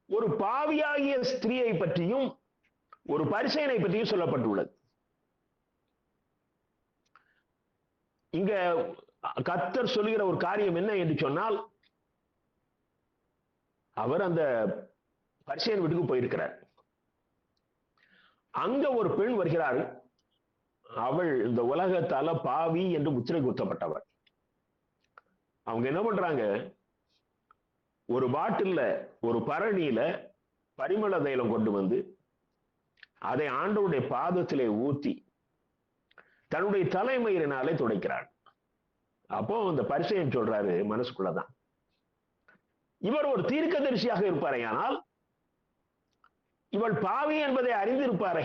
ஒரு பாவியாகிய ஸ்திரீயை பற்றியும் ஒரு பரிசேயனை பற்றியும் சொல்லப்பட்டுள்ளது. இங்க கர்த்தர் சொல்லுகிற ஒரு காரியம் என்ன என்று சொன்னால், அவர் அந்த பரிசேயன் வீட்டுக்கு போயிருக்கிறார். அங்க ஒரு பெண் வருகிறாள். அவள் இந்த உலகத்தால பாவி என்று முத்திரை குத்தப்பட்டவர். அவங்க என்ன பண்றாங்க, ஒரு பாட்டில்ல ஒரு பரணியில பரிமள தைலம் கொண்டு வந்து அதை ஆண்டவருடைய பாதத்திலே ஊத்தி தன்னுடைய தலைமயிரினாலே துடைக்கிறாள். அப்போ அந்த பரிசேயன் சொல்றாரு மனசுக்குள்ளதான், இவர் ஒரு தீர்க்கதரிசியாக இருப்பாரே, ஆனால் இவள் பாவி என்பதை அறிந்திருப்பாரே.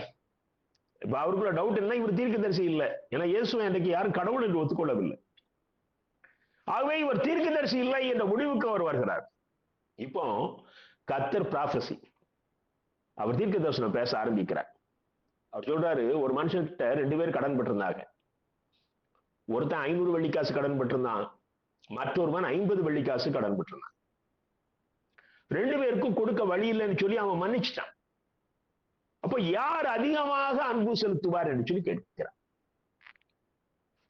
இப்ப அவருக்குள்ள டவுட் என்ன, இவர் தீர்க்கதரிசி இல்லை. ஏன்னா இயேசுவை அன்றைக்கு யாரும் கடவுள் என்று ஒத்துக்கொள்ளவில்லை. ஆகவே இவர் தீர்க்கதரிசி இல்லை என்ற முடிவுக்கு அவர் வருகிறார். இப்போ கர்த்தர் ப்ராஃபசி, அவர் தீர்க்க தரிசனம் பேச ஆரம்பிக்கிறார். அவர் சொல்றாரு, ஒரு மனுஷன்கிட்ட 2 பேர் கடன் பட்டிருந்தாங்க. ஒருத்தன் 500 வெள்ளிக்காசு கடன் பட்டிருந்தான், மற்றொருவன் 50 வெள்ளிக்காசு கடன் பட்டிருந்தான். 2 பேருக்கும் கொடுக்க வழி இல்லைன்னு சொல்லி அவன் மன்னிச்சிட்டான். அப்போ யார் அதிகமாக அன்பு செலுத்துவார் என்று சொல்லி கேட்கிறான்.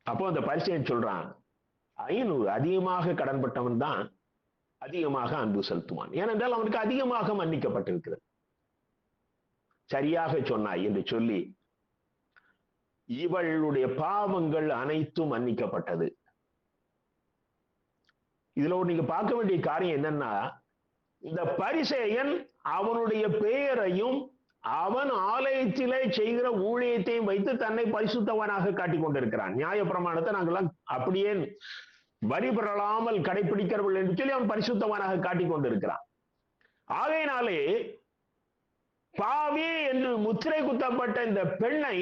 அப்போ அந்த பரிசேயன் சொல்றான், 500 அதிகமாக கடன்பட்டவன் தான் அதிகமாக அன்பு செலுத்துவான், ஏனென்றால் அவனுக்கு அதிகமாக மன்னிக்கப்பட்டிருக்கிறது. சரியாக சொன்னாய் என்று சொல்லி இவளுடைய பாவங்கள் அனைத்தும் மன்னிக்கப்பட்டது. இதுல நீங்க பார்க்க வேண்டிய காரியம் என்னன்னா, இந்த பரிசேயன் அவனுடைய பெயரையும் அவன் ஆலயத்திலே செய்கிற ஊழியத்தையும் வைத்து தன்னை பரிசுத்தவனாக காட்டிக் கொண்டிருக்கிறான். நியாய பிரமாணத்தை நாங்கெல்லாம் அப்படியே வரி பெறலாமல் கடைபிடிக்கிறவர்கள் என்று சொல்லி அவன் பரிசுத்தவனாக காட்டிக் கொண்டிருக்கிறான். ஆகையினாலே பாவி என்று முத்திரை குத்தப்பட்ட இந்த பெண்ணை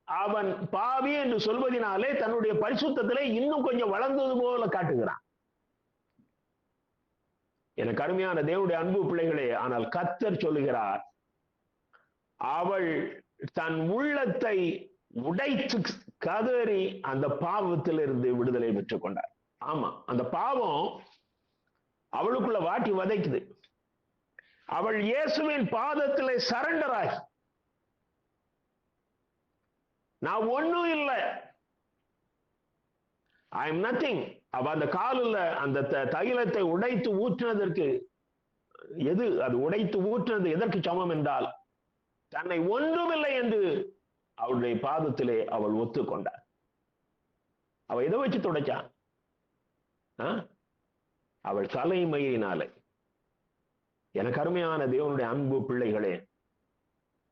அவன் பாவி என்று சொல்வதனாலே தன்னுடைய பரிசுத்தத்திலே இன்னும் கொஞ்சம் வளர்ந்தது போல காட்டுகிறான். எனக்கு அருமையான தேவனுடைய அன்பு பிள்ளைகளே, ஆனால் கர்த்தர் சொல்லுகிறார், அவள் தன் உள்ளத்தை உடைத்து கதறி அந்த பாவத்திலிருந்து விடுதலை பெற்றுக் கொண்டார். ஆமா, அந்த பாவம் அவளுக்குள்ள வாட்டி வதைக்குது. அவள் இயேசுவின் பாதத்திலே சரண்டர் ஆகி, நான் ஒண்ணும் இல்லை, ஐ எம் நத்திங். அவ அந்த காலில் அந்த தைலத்தை உடைத்து ஊற்றினதற்கு எது, அது உடைத்து ஊற்றினது எதற்கு சமம் என்றால், தன்னை ஒன்றுமில்லை என்று அவளுடைய பாதத்திலே அவள் ஒத்துக்கொண்டார். அவ எதை வச்சு துடைச்சா? அவள் தலைமையினாலே. எனக்கு அருமையான தேவனுடைய அன்பு பிள்ளைகளே,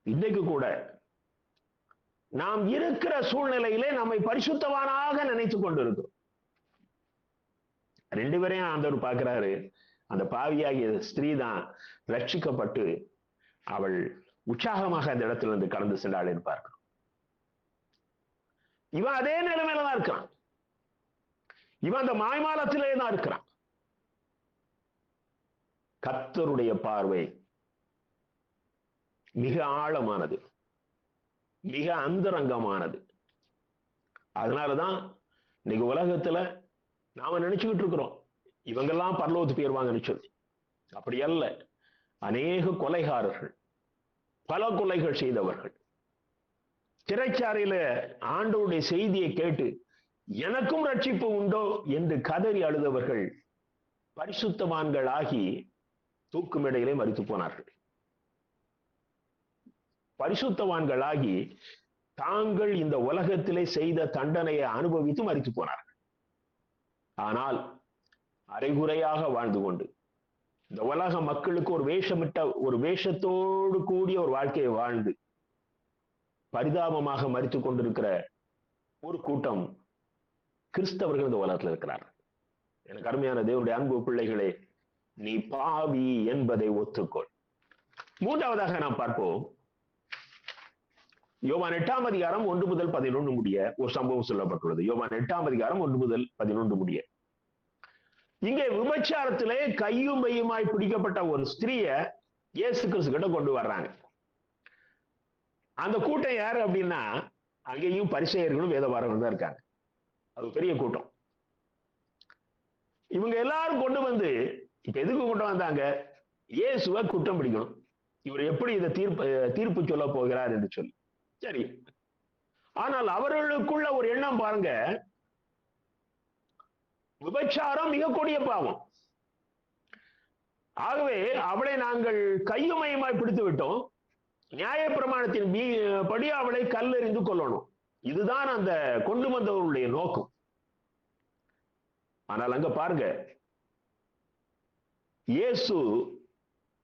இன்னைக்கு கூட நாம் இருக்கிற சூழ்நிலையிலே நம்மை பரிசுத்தவானாக நினைத்துக் கொண்டிருக்கிறோம். 2 பேரையும் ஆண்டவர் பார்க்கிறாரு. அந்த பாவியாகிய ஸ்திரீ தான் ரட்சிக்கப்பட்டு அவள் உற்சாகமாக அந்த இடத்துல இருந்து கடந்து சென்றாள் பார்க்கிறோம். இவன் அதே நிலைமையில தான் இருக்கிறான். இவன் அந்த மாய்மாலத்திலே தான் இருக்கிறான். கர்த்தருடைய பார்வை மிக ஆழமானது, மிக அந்தரங்கமானது. அதனாலதான் இன்னைக்கு உலகத்துல நாம நினைச்சுக்கிட்டு இருக்கிறோம் இவங்கெல்லாம் பரலோகத்துக்கு போயிருவாங்கன்னு சொல்லி. அப்படி அல்ல. அநேக கொலைகாரர்கள், பல கொலைகள் செய்தவர்கள், சிறைச்சாலையில ஆண்டவருடைய செய்தியை கேட்டு எனக்கும் ரட்சிப்பு உண்டோ என்று கதறி அழுதவர்கள் பரிசுத்தவான்கள் ஆகி தூக்கு மேடையிலே மரித்து போனார்கள். பரிசுத்தவான்களாகி தாங்கள் இந்த உலகத்திலே செய்த தண்டனையை அனுபவித்து மரித்து போனார்கள். ஆனால் அரைகுறையாக வாழ்ந்து கொண்டு இந்த உலக மக்களுக்கு ஒரு வேஷத்தோடு கூடிய ஒரு வாழ்க்கையை வாழ்ந்து பரிதாபமாக மரித்துக் கொண்டிருக்கிற ஒரு கூட்டம் கிறிஸ்தவர்கள் இந்த உலகத்தில் இருக்கிறார். எனக்கு அருமையான தேவனுடைய அன்பு பிள்ளைகளே, நீ பாவி என்பதை ஒத்துக்கொள். 3வதாக நாம் பார்ப்போம். யோவான் 8ஆம் அதிகாரம் 1 முதல் 11 முடிய ஒரு சம்பவம் சொல்லப்பட்டுள்ளது. யோவான் 8ஆம் அதிகாரம் 1 முதல் 11 முடிய. இங்கே விபச்சாரத்திலே கையும் மையுமாய் பிடிக்கப்பட்ட ஒரு ஸ்திரீய இயேசு கிறிஸ்து கிட்ட கொண்டு வர்றாங்க. அந்த கூட்டம் யாரு அப்படின்னா, அங்கேயும் பரிசேயர்களும் வேதபாரர்களும் தான் இருக்காங்க. அது பெரிய கூட்டம். இவங்க எல்லாரும் கொண்டு வந்து இப்ப எதுக்கு கொண்டு வந்தாங்க? இயேசுவை குற்றம் பிடிக்கணும். இவர் எப்படி இதை தீர்ப்பு சொல்ல போகிறார் என்று சொல்லி. சரி, ஆனால் அவர்களுக்குள்ள ஒரு எண்ணம் பாருங்க, விபச்சாரம் மிக கொடிய பாவம். ஆகவே அவளை நாங்கள் கையுமையுமாய் பிடித்து விட்டோம், நியாயப்பிரமாணத்தின் படி அவளை கல்லெறிந்து கொள்ளணும். இதுதான் அந்த கொண்டு வந்தவர்களுடைய நோக்கம். ஆனால் அங்க பாருங்க, இயேசு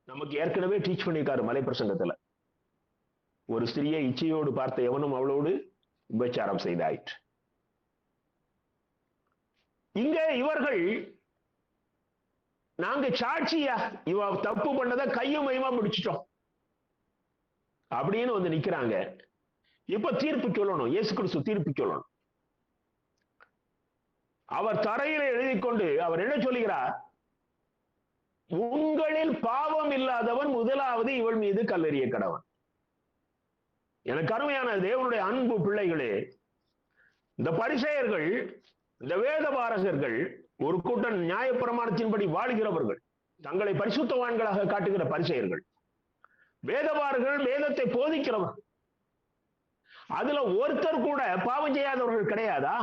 நமக்கு ஏற்கனவே டீச் பண்ணியிருக்காரு மலை பிரசங்கத்துல. ஒரு ஸ்திரியை இச்சையோடு பார்த்த எவனும் அவளோடு விபச்சாரம் செய்தாயிற்று. இங்க இவர்கள் நாங்க சாட்சியா இவ தப்பு பண்ணதை கையும் மையுமா பிடிச்சிட்டோம் அப்படின்னு வந்து நிக்கிறாங்க. இப்ப தீர்ப்பு சொல்லணும், இயேசு கிறிஸ்து தீர்ப்பு சொல்லணும். அவர் தரையில எழுதி கொண்டு அவர் என்ன சொல்லுகிறார்? உங்களில் பாவம் இல்லாதவன் முதலாவது இவள் மீது கல்லெறிய கடவன். எனக்கு அருமையான தேவனுடைய அன்பு பிள்ளைகளே, இந்த பரிசேயர்கள், இந்த வேதபாரகர்கள், ஒரு கூட்டம் நியாயப்பிரமாணத்தின்படி வாழ்கிறவர்கள், தங்களை பரிசுத்தவான்களாக காட்டுகிற பரிசேயர்கள், வேதபாரகர்கள் வேதத்தை போதிக்கிறவர்கள், அதுல ஒருத்தர் கூட பாவம் செய்யாதவர்கள் கிடையாதா?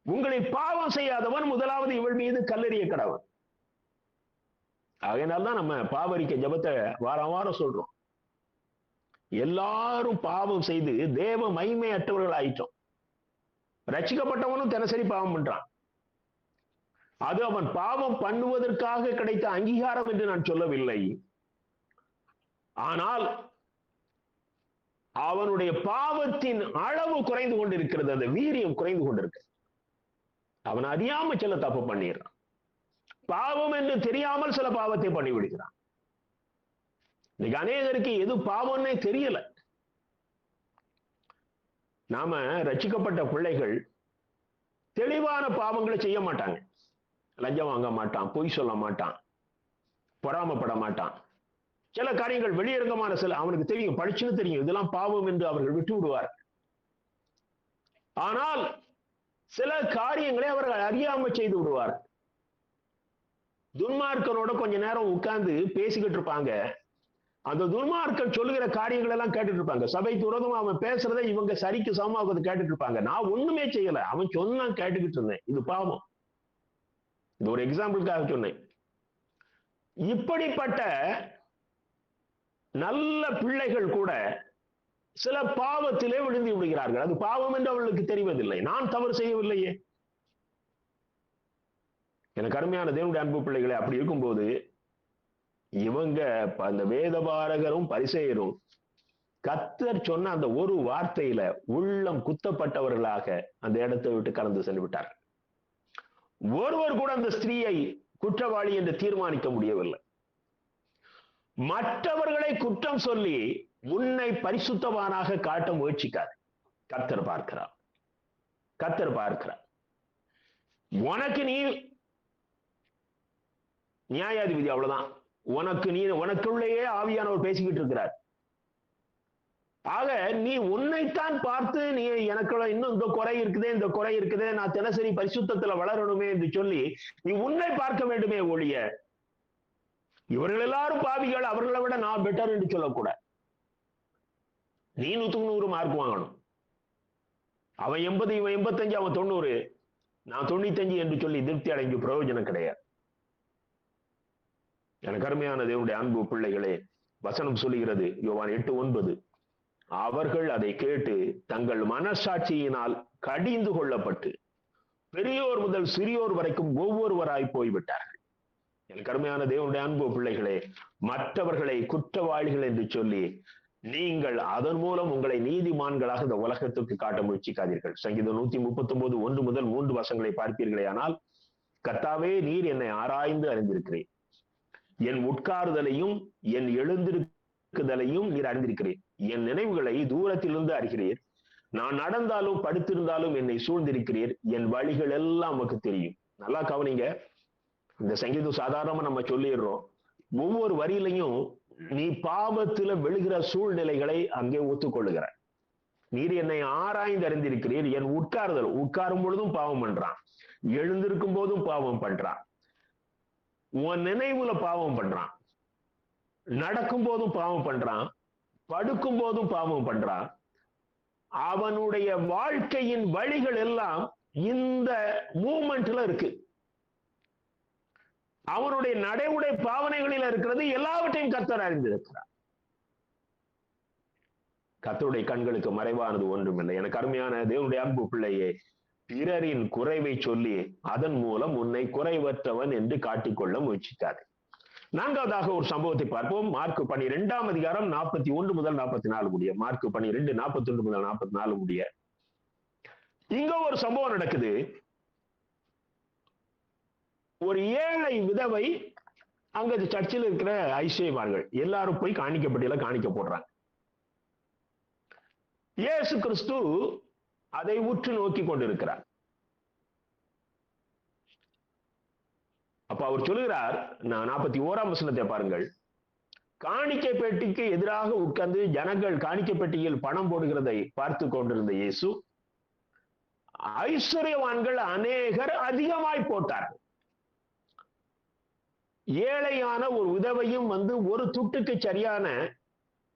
உங்களை பாவம் செய்யாதவன் முதலாவது இவள் மீது கல்லெறிய கடவன். அதனால்தான் நம்ம பாவரிக்க ஜபத்தை வாரம் வாரம் சொல்றோம். எல்லாரும் பாவம் செய்து தேவ மகிமை அற்றவர்கள் ஆயிட்டோம். ரட்சிக்கப்பட்டவனும் தினசரி பாவம் பண்றான். அது அவன் பாவம் பண்ணுவதற்காக கிடைத்த அங்கீகாரம் என்று நான் சொல்லவில்லை. ஆனால் அவனுடைய பாவத்தின் அளவு குறைந்து கொண்டிருக்கிறது, அந்த வீரியம் குறைந்து கொண்டிருக்கு. அவன் அறியாம சில தப்பு பண்ணிடுறான். பாவம் என்று தெரியாமல் சில பாவத்தை பண்ணி விடுகிறான். இன்னைக்கு அநேகருக்கு எது பாவம்னே தெரியல. நாம ரட்சிக்கப்பட்ட பிள்ளைகள் தெளிவான பாவங்களை செய்ய மாட்டாங்க. லஞ்சம் வாங்க மாட்டான், பொய் சொல்ல மாட்டான், பொறாமப்பட மாட்டான். சில காரியங்கள் வெளியரங்கமான சில அவனுக்கு தெரியும், படிச்சுன்னு தெரியும், இதெல்லாம் பாவம் என்று அவர்கள் விட்டு விடுவார். ஆனால் சில காரியங்களை அவர்கள் அறியாம செய்து விடுவார். துன்மார்க்கனோட கொஞ்ச நேரம் உட்கார்ந்து பேசிக்கிட்டு இருப்பாங்க. அந்த துன்மார்க்கன் சொல்லுகிற காரியங்கள் எல்லாம் கேட்டுட்டு இருப்பாங்க. சபைக்கு விரோதமா அவன் பேசுறதை இவங்க சரிக்கு சமமாக கேட்டுட்டு இருப்பாங்க. நான் ஒண்ணுமே செய்யல, அவன் சொன்னா கேட்டுக்கிட்டு இருந்தேன். இது பாவம். இது ஒரு எக்ஸாம்பிளுக்காக சொன்னேன். இப்படிப்பட்ட நல்ல பிள்ளைகள் கூட சில பாவத்திலே விழுந்து விடுகிறார்கள். அது பாவம் என்று அவர்களுக்கு தெரிவதில்லை. நான் தவறு செய்யவில்லையே, எனக்கு அருமையான தேவனுடைய அன்பு பிள்ளைகளை, அப்படி இருக்கும்போது இவங்க அந்த வேதபாரகரும் பரிசேயரும் கர்த்தர் சொன்ன அந்த ஒரு வார்த்தையில உள்ளம் குத்தப்பட்டவர்களாக அந்த இடத்தை விட்டு கடந்து சென்று விட்டார்கள். ஒருவர் கூட அந்த ஸ்திரீயை குற்றவாளி என்று தீர்மானிக்க முடியவில்லை. மற்றவர்களை குற்றம் சொல்லி உன்னை பரிசுத்தவானாக காட்ட முயற்சிக்காது. கர்த்தர் பார்க்கிறார். கர்த்தர் பார்க்கிறார். உனக்கு நீ நியாயாதிபதி, அவ்வளவுதான். உனக்குள்ளேயே ஆவியானவர் பேசிக்கிட்டு இருக்கிறார். ஆக நீ உன்னைத்தான் பார்த்து, நீ எனக்கு இன்னும் இந்த குறை இருக்குதே, நான் தினசரி பரிசுத்தத்துல வளரணுமே என்று சொல்லி நீ உன்னை பார்க்க வேண்டுமே ஒழிய, இவர்கள் எல்லாரும் பாவிகள், அவர்களை விட நான் பெட்டர் என்று சொல்லக்கூடாது. நீ 100 மார்க் வாங்கணும். அவன் 80, இவன் 85, அவன் 90, நான் 95 என்று சொல்லி திருப்தி அடைஞ்சு பிரயோஜனம் கிடையாது. எனக்கு அருமையான தேவனுடைய அன்பு பிள்ளைகளே, வசனம் சொல்லுகிறது, யோவான் 8:9, அவர்கள் அதை கேட்டு தங்கள் மனசாட்சியினால் கடிந்து கொள்ளப்பட்டு பெரியோர் முதல் சிறியோர் வரைக்கும் ஒவ்வொருவராய் போய்விட்டார்கள். எனக்கு அருமையான தேவனுடைய அன்பு பிள்ளைகளே, மற்றவர்களை குற்றவாளிகள் என்று சொல்லி நீங்கள் அதன் மூலம் உங்களை நீதிமான்களாக இந்த உலகத்துக்கு காட்ட முயற்சிக்காதீர்கள். சங்கீதம் 139 1 முதல் 3 வசனங்களை பார்ப்பீர்களே ஆனால், கர்த்தாவே, நீர் என்னை ஆராய்ந்து அறிந்திருக்கிறேன், என் உட்காருதலையும் என் எழுந்திருக்குதலையும் நீர் அறிந்திருக்கிறேன், என் நினைவுகளை தூரத்திலிருந்து அறிகிறீர், நான் நடந்தாலும் படுத்திருந்தாலும் என்னை சூழ்ந்திருக்கிறீர், என் வழிகள் எல்லாம் நமக்கு தெரியும். நல்லா கவனிங்க, இந்த சங்கீதம் சாதாரணமா நம்ம சொல்லிடுறோம். ஒவ்வொரு வரியிலையும் நீ பாவத்துல விழுகிற சூழ்நிலைகளை அங்கே ஒத்துக்கொள்ளுகிறார். நீர் என்னை ஆராய்ந்து அறிந்திருக்கிறீர், என் உட்காரும் பொழுதும் பாவம் பண்றான், எழுந்திருக்கும் போதும் பாவம் பண்றான், உன் நினைவுல பாவம் பண்றான், நடக்கும் போதும் பாவம் பண்றான், படுக்கும் போதும் பாவம் பண்றான். அவனுடைய வாழ்க்கையின் வழிகள் எல்லாம் இந்த மூமெண்ட்ல இருக்கு. அவனுடைய நடைமுறை பாவனைகளில் இருக்கிறது. எல்லாவற்றையும் கர்த்தர் அறிந்திருக்கிறார். கர்த்தருடைய கண்களுக்கு மறைவானது ஒன்றுமில்லை. எனக்கு அருமையான தேவனுடைய அன்பு பிள்ளையே, பிறரின் குறைவை சொல்லி அதன் மூலம் உன்னை குறைவற்றவன் என்று காட்டிக்கொள்ள முயற்சிக்காது. 4வதாக ஒரு சம்பவத்தை பார்ப்போம். மார்க் 12ஆம் அதிகாரம் 41 முதல் 44 முடிய. மார்க் 12 41 முதல் 44 முடிய. இங்க ஒரு சம்பவம் நடக்குது. ஒரு ஏழை விதவை, அங்க சர்ச்சில் இருக்கிற ஐசியமார்கள் எல்லாரும் போய் காணிக்கப்பட்டியல காணிக்க போடுறாங்க. இயேசு கிறிஸ்து அதை உற்று நோக்கி கொண்டிருக்கிறார். அப்ப அவர் சொல்லுகிறார், 41ஆம் வசனத்தை பாருங்கள், காணிக்கை பெட்டிக்கு எதிராக உட்கார்ந்து ஜனங்கள் காணிக்கை பெட்டியில் பணம் போடுகிறதை பார்த்து கொண்டிருந்த இயேசு, ஐஸ்வர்யவான்கள் அநேகர் அதிகமாய் போட்டார்கள். ஏழையான ஒரு விதவையும் வந்து ஒரு துட்டுக்கு சரியான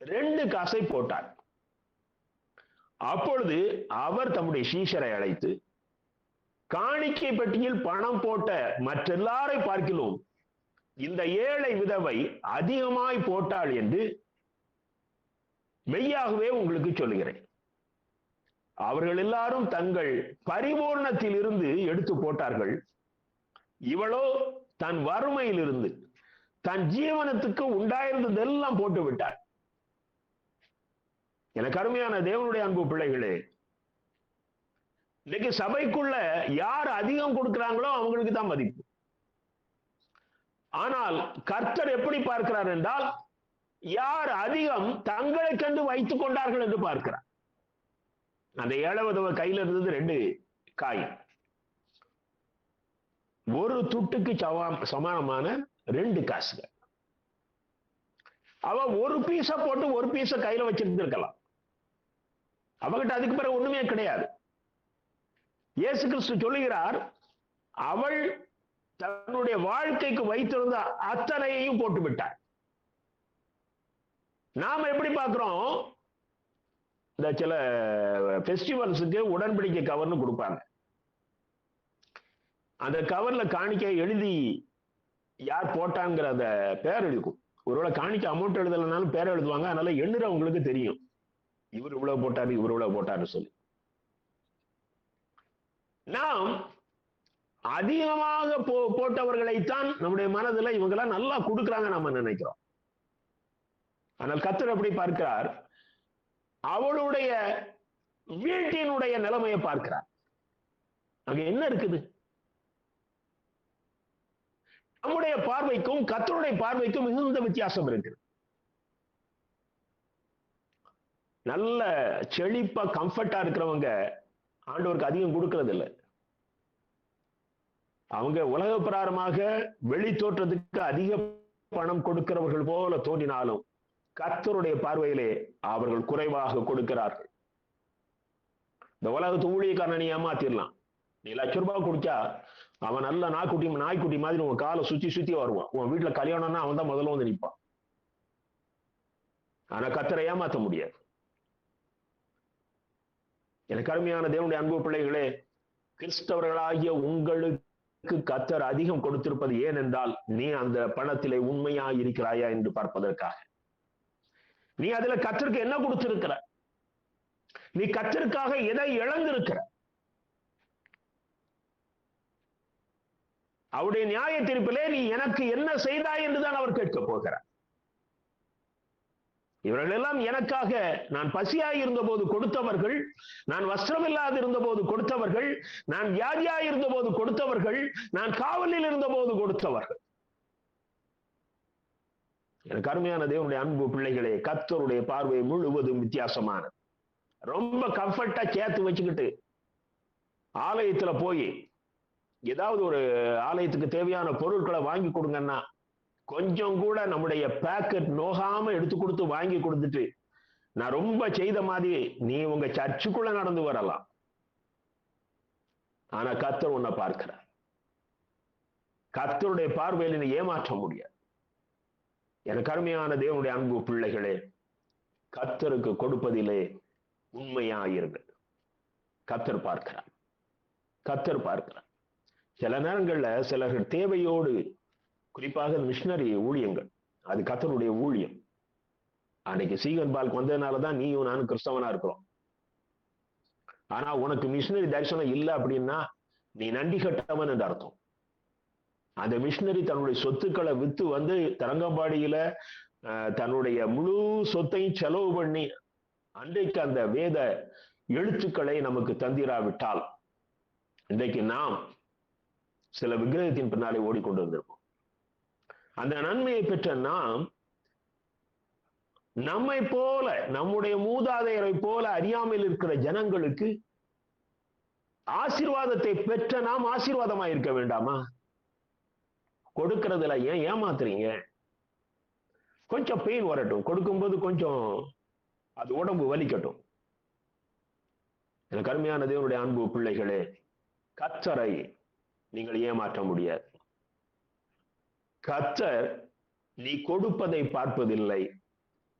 2 காசை போட்டார். அப்பொழுது அவர் தம்முடைய சீஷரை அழைத்து, காணிக்கை பெட்டியில் பணம் போட்ட மற்றெல்லாரை பார்க்கிலும் இந்த ஏழை விதவை அதிகமாய் போட்டாள் என்று மெய்யாகவே உங்களுக்கு சொல்லுகிறேன். அவர்கள் எல்லாரும் தங்கள் பரிபூர்ணத்தில் இருந்து எடுத்து போட்டார்கள், இவளோ தன் வறுமையிலிருந்து தன் ஜீவனத்துக்கு உண்டாயிருந்ததெல்லாம் போட்டு விட்டார். எனக்கு அருமையான தேவனுடைய அன்பு பிள்ளைகளே, இன்னைக்கு சபைக்குள்ள யார் அதிகம் கொடுக்கிறாங்களோ அவங்களுக்கு தான் மதிப்பு. ஆனால் கர்த்தர் எப்படி பார்க்கிறார் என்றால், யார் அதிகம் தங்களை கண்டு வைத்துக் கொண்டார்கள் என்று பார்க்கிறார். அந்த ஏழை விதவை கையில இருந்தது 2 காய், ஒரு துட்டுக்கு சமானமான 2 காசுகள். அவ ஒரு பீஸ போட்டு ஒரு பீஸ கையில வச்சிருந்திருக்கலாம். அவகிட்ட அதுக்கு பிறகு ஒண்ணுமே கிடையாது. இயேசு கிறிஸ்து சொல்லுகிறார், அவள் தன்னுடைய வாழ்க்கைக்கு வைத்திருந்த அத்தனையையும் போட்டு விட்டார். நாம எப்படி பார்க்கிறோம், இந்த சில பெஸ்டிவல்ஸுக்கு உடன்படிக்கை கவர்னு கொடுப்பாங்க. அந்த கவர்ல காணிக்கை எழுதி யார் போட்டாங்கிற அந்த பேர் எழுதும். ஒருவேளை காணிக்கை அமௌண்ட் எழுதலைனாலும் பேர் எழுதுவாங்க. அதனால எண்ணுறவங்களுக்கு தெரியும், இவர் இவ்வளவு போட்டாரு, இவர் இவ்வளவு போட்டாருன்னு சொல்லி. நாம் அதிகமாக அப்படிப்பட்டவர்களைத்தான் நம்முடைய மனதில் இவங்கெல்லாம் நல்லா கொடுக்குறாங்க நம்ம நினைக்கிறோம். ஆனால் கர்த்தர் எப்படி பார்க்கிறார்? அவளுடைய வீட்டினுடைய நிலைமையை பார்க்கிறார். அங்க என்ன இருக்குது? நம்முடைய பார்வைக்கும் கர்த்தருடைய பார்வைக்கும் மிகுந்த வித்தியாசம் இருக்கு. நல்ல செழிப்பா கம்ஃபர்ட்டா இருக்கிறவங்க ஆண்டவருக்கு அதிகம் கொடுக்கிறது இல்லை. அவங்க உலக பிரகாரமாக வெளி தோற்றத்துக்கு அதிக பணம் கொடுக்கிறவர்கள் போல தோன்றினாலும் கர்த்தருடைய பார்வையிலே அவர்கள் குறைவாக கொடுக்கிறார்கள். இந்த உலகத்து ஊழியக்காரனை ஏமாத்திடலாம். நீ ₹1,00,000 குடிச்சா அவன் நல்ல நாய்க்குட்டி மாதிரி உன் காலை சுத்தி வருவான். உன் வீட்டுல கல்யாணம்னா அவன் தான் முதல்ல வந்து நிற்பான். ஆனா கர்த்தரை ஏமாத்த முடியாது. எனக்கு அருமையான தேவனுடைய அன்பு பிள்ளைகளே, கிறிஸ்தவர்களாகிய உங்களுக்கு கர்த்தர் அதிகம் கொடுத்திருப்பது ஏனென்றால் நீ அந்த பணத்திலே உண்மையா இருக்கிறாயா என்று பார்ப்பதற்காக. நீ அதுல கர்த்தருக்கு என்ன கொடுத்திருக்கிற? நீ கர்த்தருக்காக எதை இழந்திருக்கிற? அவருடைய நியாய தீர்ப்பிலே நீ எனக்கு என்ன செய்தாய் என்றுதான் அவர் கேட்க போகிறார். இவர்கள் எல்லாம் எனக்காக நான் பசியாய் இருந்த போது கொடுத்தவர்கள், நான் வஸ்திரம் இல்லாது இருந்த போது கொடுத்தவர்கள், நான் வியாதியாய் இருந்த போது கொடுத்தவர்கள், நான் காவலில் இருந்த போது கொடுத்தவர்கள். எனக்கு அருமையான தேவனுடைய அன்பு பிள்ளைகளே, கர்த்தருடைய பார்வை முழுவதும் வித்தியாசமானது. ரொம்ப கம்ஃபர்ட்டா சேர்த்து வச்சுக்கிட்டு ஆலயத்துல போய் ஏதாவது ஒரு ஆலயத்துக்கு தேவையான பொருட்களை வாங்கி கொடுங்கன்னா கொஞ்சம் கூட நம்முடைய பேக்கெட் நோகாம எடுத்து கொடுத்து வாங்கி கொடுத்துட்டு நான் ரொம்ப செய்த மாதிரி நீ உங்க சர்ச்சுக்குள்ள நடந்து வரலாம். ஆனா கர்த்தர் உன்னை பார்க்கிறார். கர்த்தருடைய பார்வையில் நீ ஏமாற்ற முடியாது. எனக்கு அருமையான தேவனுடைய அன்பு பிள்ளைகளே, கர்த்தருக்கு கொடுப்பதிலே உண்மையாயிருங்கள். கர்த்தர் பார்க்கிறார். கர்த்தர் பார்க்கிறார். சில நேரங்கள்ல சிலர்கள் தேவையோடு, குறிப்பாக மிஷனரி ஊழியங்கள், அது கர்த்தருடைய ஊழியம். அன்னைக்கு சீகன் பால்க்கு வந்ததுனாலதான் நீயும் நானும் கிறிஸ்தவனா இருக்கிறோம். ஆனா உனக்கு மிஷனரி தரிசனம் இல்லை அப்படின்னா நீ நன்றி கட்டவன் என்று அர்த்தம். அந்த மிஷனரி தன்னுடைய சொத்துக்களை வித்து வந்து தரங்கம்பாடியில தன்னுடைய முழு சொத்தையும் செலவு பண்ணி அன்றைக்கு அந்த வேத எழுத்துக்களை நமக்கு தந்திராவிட்டால் இன்றைக்கு நாம் சில விக்கிரகத்தின் பின்னாலே ஓடிக்கொண்டு வந்திருப்போம். அந்த நன்மையை பெற்ற நாம் நம்மை போல, நம்முடைய மூதாதையரை போல அறியாமல் இருக்கிற ஜனங்களுக்கு ஆசீர்வாதத்தை பெற்ற நாம் ஆசீர்வாதமா இருக்க வேண்டாமா? கொடுக்கறதுல ஏன் ஏமாத்துறீங்க? கொஞ்சம் பெயின் வரட்டும், கொடுக்கும்போது கொஞ்சம் அது உடம்பு வலிக்கட்டும். எனக்கு அருமையான தேவனுடைய அன்பு பிள்ளைகளே, கர்த்தரை நீங்கள் ஏமாற்ற முடியாது. கர்த்தர் நீ கொடுப்பதை பார்ப்பதில்லை,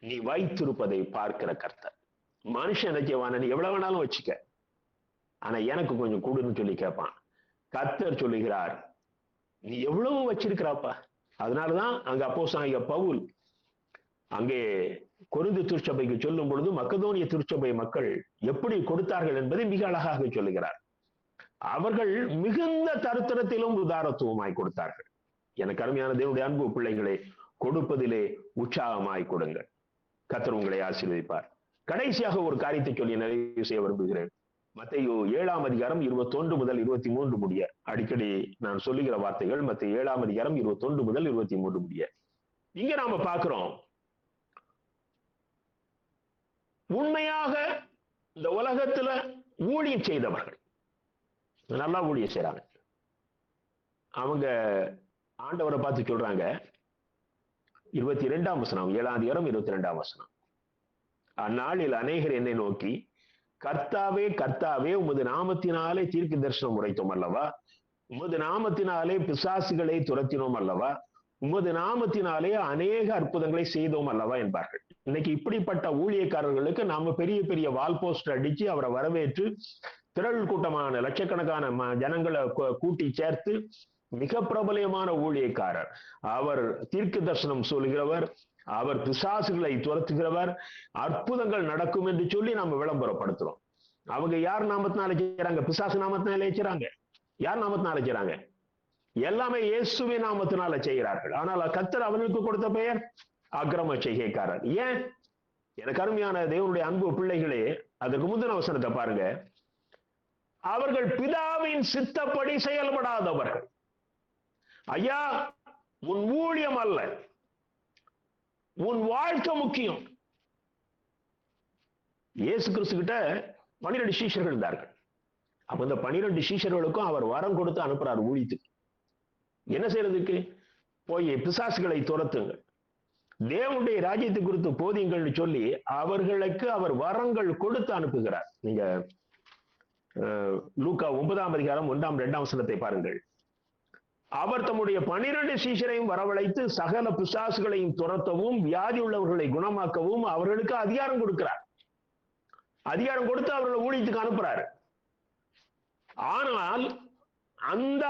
நீ வைத்திருப்பதை பார்க்கிற கர்த்தர். மனுஷன் என்ன செய்வான்? நீ எவ்வளவு வேணாலும் வச்சுக்க, ஆனா எனக்கு கொஞ்சம் கொடுன்னு சொல்லி கேட்பான். கர்த்தர் சொல்லுகிறார், நீ எவ்வளவு வச்சிருக்கிறாப்பா. அதனாலதான் அங்க அப்போஸ்தலனாகிய பவுல் அங்கே கொரிந்து திருச்சபைக்கு சொல்லும் பொழுது மக்கதோனிய திருச்சபை மக்கள் எப்படி கொடுத்தார்கள் என்பதை மிக அழகாக சொல்லுகிறார். அவர்கள் மிகுந்த தரித்திரத்திலும் உதாரத்துவமாய் கொடுத்தார்கள். எனக்கு அருமையான தேவனுடைய அன்பு பிள்ளைகளை, கொடுப்பதிலே உற்சாகமாய் கொடுங்கள். கர்த்தர் உங்களை ஆசீர்வதிப்பார். கடைசியாக ஒரு காரியத்தை சொல்லி நிறைவு செய்ய விரும்புகிறேன். மத்தேயு 7ஆம் அதிகாரம் 21 முதல் 23 முடிய. அடிக்கடி நான் சொல்லுகிற வார்த்தைகள் மத்தேயு 7ஆம் அதிகாரம் 21 முதல் 23 முடிய. இங்க நாம பார்க்கிறோம், உண்மையாக இந்த உலகத்துல ஊழியம் செய்தவர்கள் நல்லா ஊழியம் செய்றாங்க. அவங்க ஆண்டவரை பார்த்து சொல்றாங்க, 22ஆம் வசனம், 7ஆம் அதிகாரம் 22ஆம் வசனம். அந்நாளில் அநேகர் என்னை நோக்கி, கர்த்தாவே கர்த்தாவே, உமது நாமத்தினாலே தீர்க்க தரிசனம் உரைத்தோம் அல்லவா, உமது நாமத்தினாலே பிசாசுகளை துரத்தினோம் அல்லவா, உமது நாமத்தினாலே அநேக அற்புதங்களை செய்தோம் அல்லவா என்பார்கள். இன்னைக்கு இப்படிப்பட்ட ஊழியக்காரர்களுக்கு நாம பெரிய பெரிய வால் போஸ்டர் அடிச்சு அவரை வரவேற்று திரள் கூட்டமான லட்சக்கணக்கான ஜனங்களை கூட்டி சேர்த்து மிக பிரபலமான ஊழியக்காரர், அவர் தீர்க்க தரிசனம் சொல்கிறவர், அவர் பிசாசுகளை துரத்துகிறவர், அற்புதங்கள் நடக்கும் என்று சொல்லி நம்ம விளம்பரப்படுத்துறோம். அவங்க யார் நாமத்தினால செய்யறாங்க? பிசாசு நாமத்தினால செய்யறாங்க. யார் நாமத்தினால செய்யறாங்க? எல்லாமே இயேசுவின் நாமத்தினால செய்கிறார்கள். ஆனால் கர்த்தர் அவனுக்கு கொடுத்த பெயர் அக்கிரம செய்கைக்காரர். ஏன்? எனக்கு அருமையான தேவனுடைய அன்பு பிள்ளைகளே, அதற்கு முந்தின வசனத்தை பாருங்க. அவர்கள் பிதாவின் சித்தப்படி செயல்படாதவர்கள். ஐயா, உன் ஊழியம் அல்ல, உன் வாழ்க்கை முக்கியம். இயேசு கிறிஸ்து கிட்ட 12 சீஷர்கள் இருந்தார்கள். அப்ப இந்த 12 சீஷர்களுக்கும் அவர் வரம் கொடுத்து அனுப்புறார் ஊழியத்துக்கு. என்ன செய்யறதுக்கு? போய் பிசாசுகளை துரத்துங்க, தேவனுடைய ராஜ்யத்தை குறித்து போதிங்கள்னு சொல்லி அவர்களுக்கு அவர் வரங்கள் கொடுத்து அனுப்புகிறார். நீங்க லூக்கா 9ஆம் அதிகாரம் 1, 2 வசனத்தை பாருங்கள். அவர் தம்முடைய 12 சீஷரையும் வரவழைத்து சகல பிசாசுகளையும் துரத்தவும் வியாதி உள்ளவர்களை குணமாக்கவும் அவர்களுக்கு அதிகாரம் கொடுக்கிறார். அதிகாரம் கொடுத்து அவர்களை ஊழியத்துக்கு அனுப்புறாரு. ஆனால் அந்த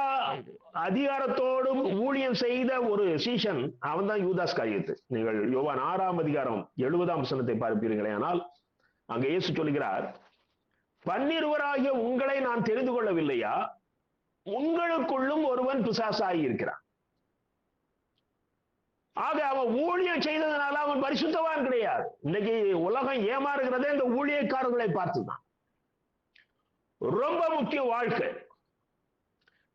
அதிகாரத்தோடு ஊழியம் செய்த ஒரு சீஷன், அவன் தான் யூதாஸ் காரியத்து. நீங்கள் யோவான் 6ஆம் அதிகாரம் 70ஆம் வசனத்தை பார்ப்பீர்களே, ஆனால் அங்க இயேசு சொல்கிறார், 12 உங்களை நான் தெரிந்து கொள்ளவில்லையா? உங்களுக்குள்ளும் ஒருவன் பிசாசாகி இருக்கிறான். ஆக அவன் ஊழியம் செய்ததுனால அவன் பரிசுத்தவான் கிடையாது. இன்னைக்கு உலகம் ஏமாறுகிறதே இந்த ஊழியக்காரர்களை பார்த்துதான். ரொம்ப முக்கிய வாழ்க்கை.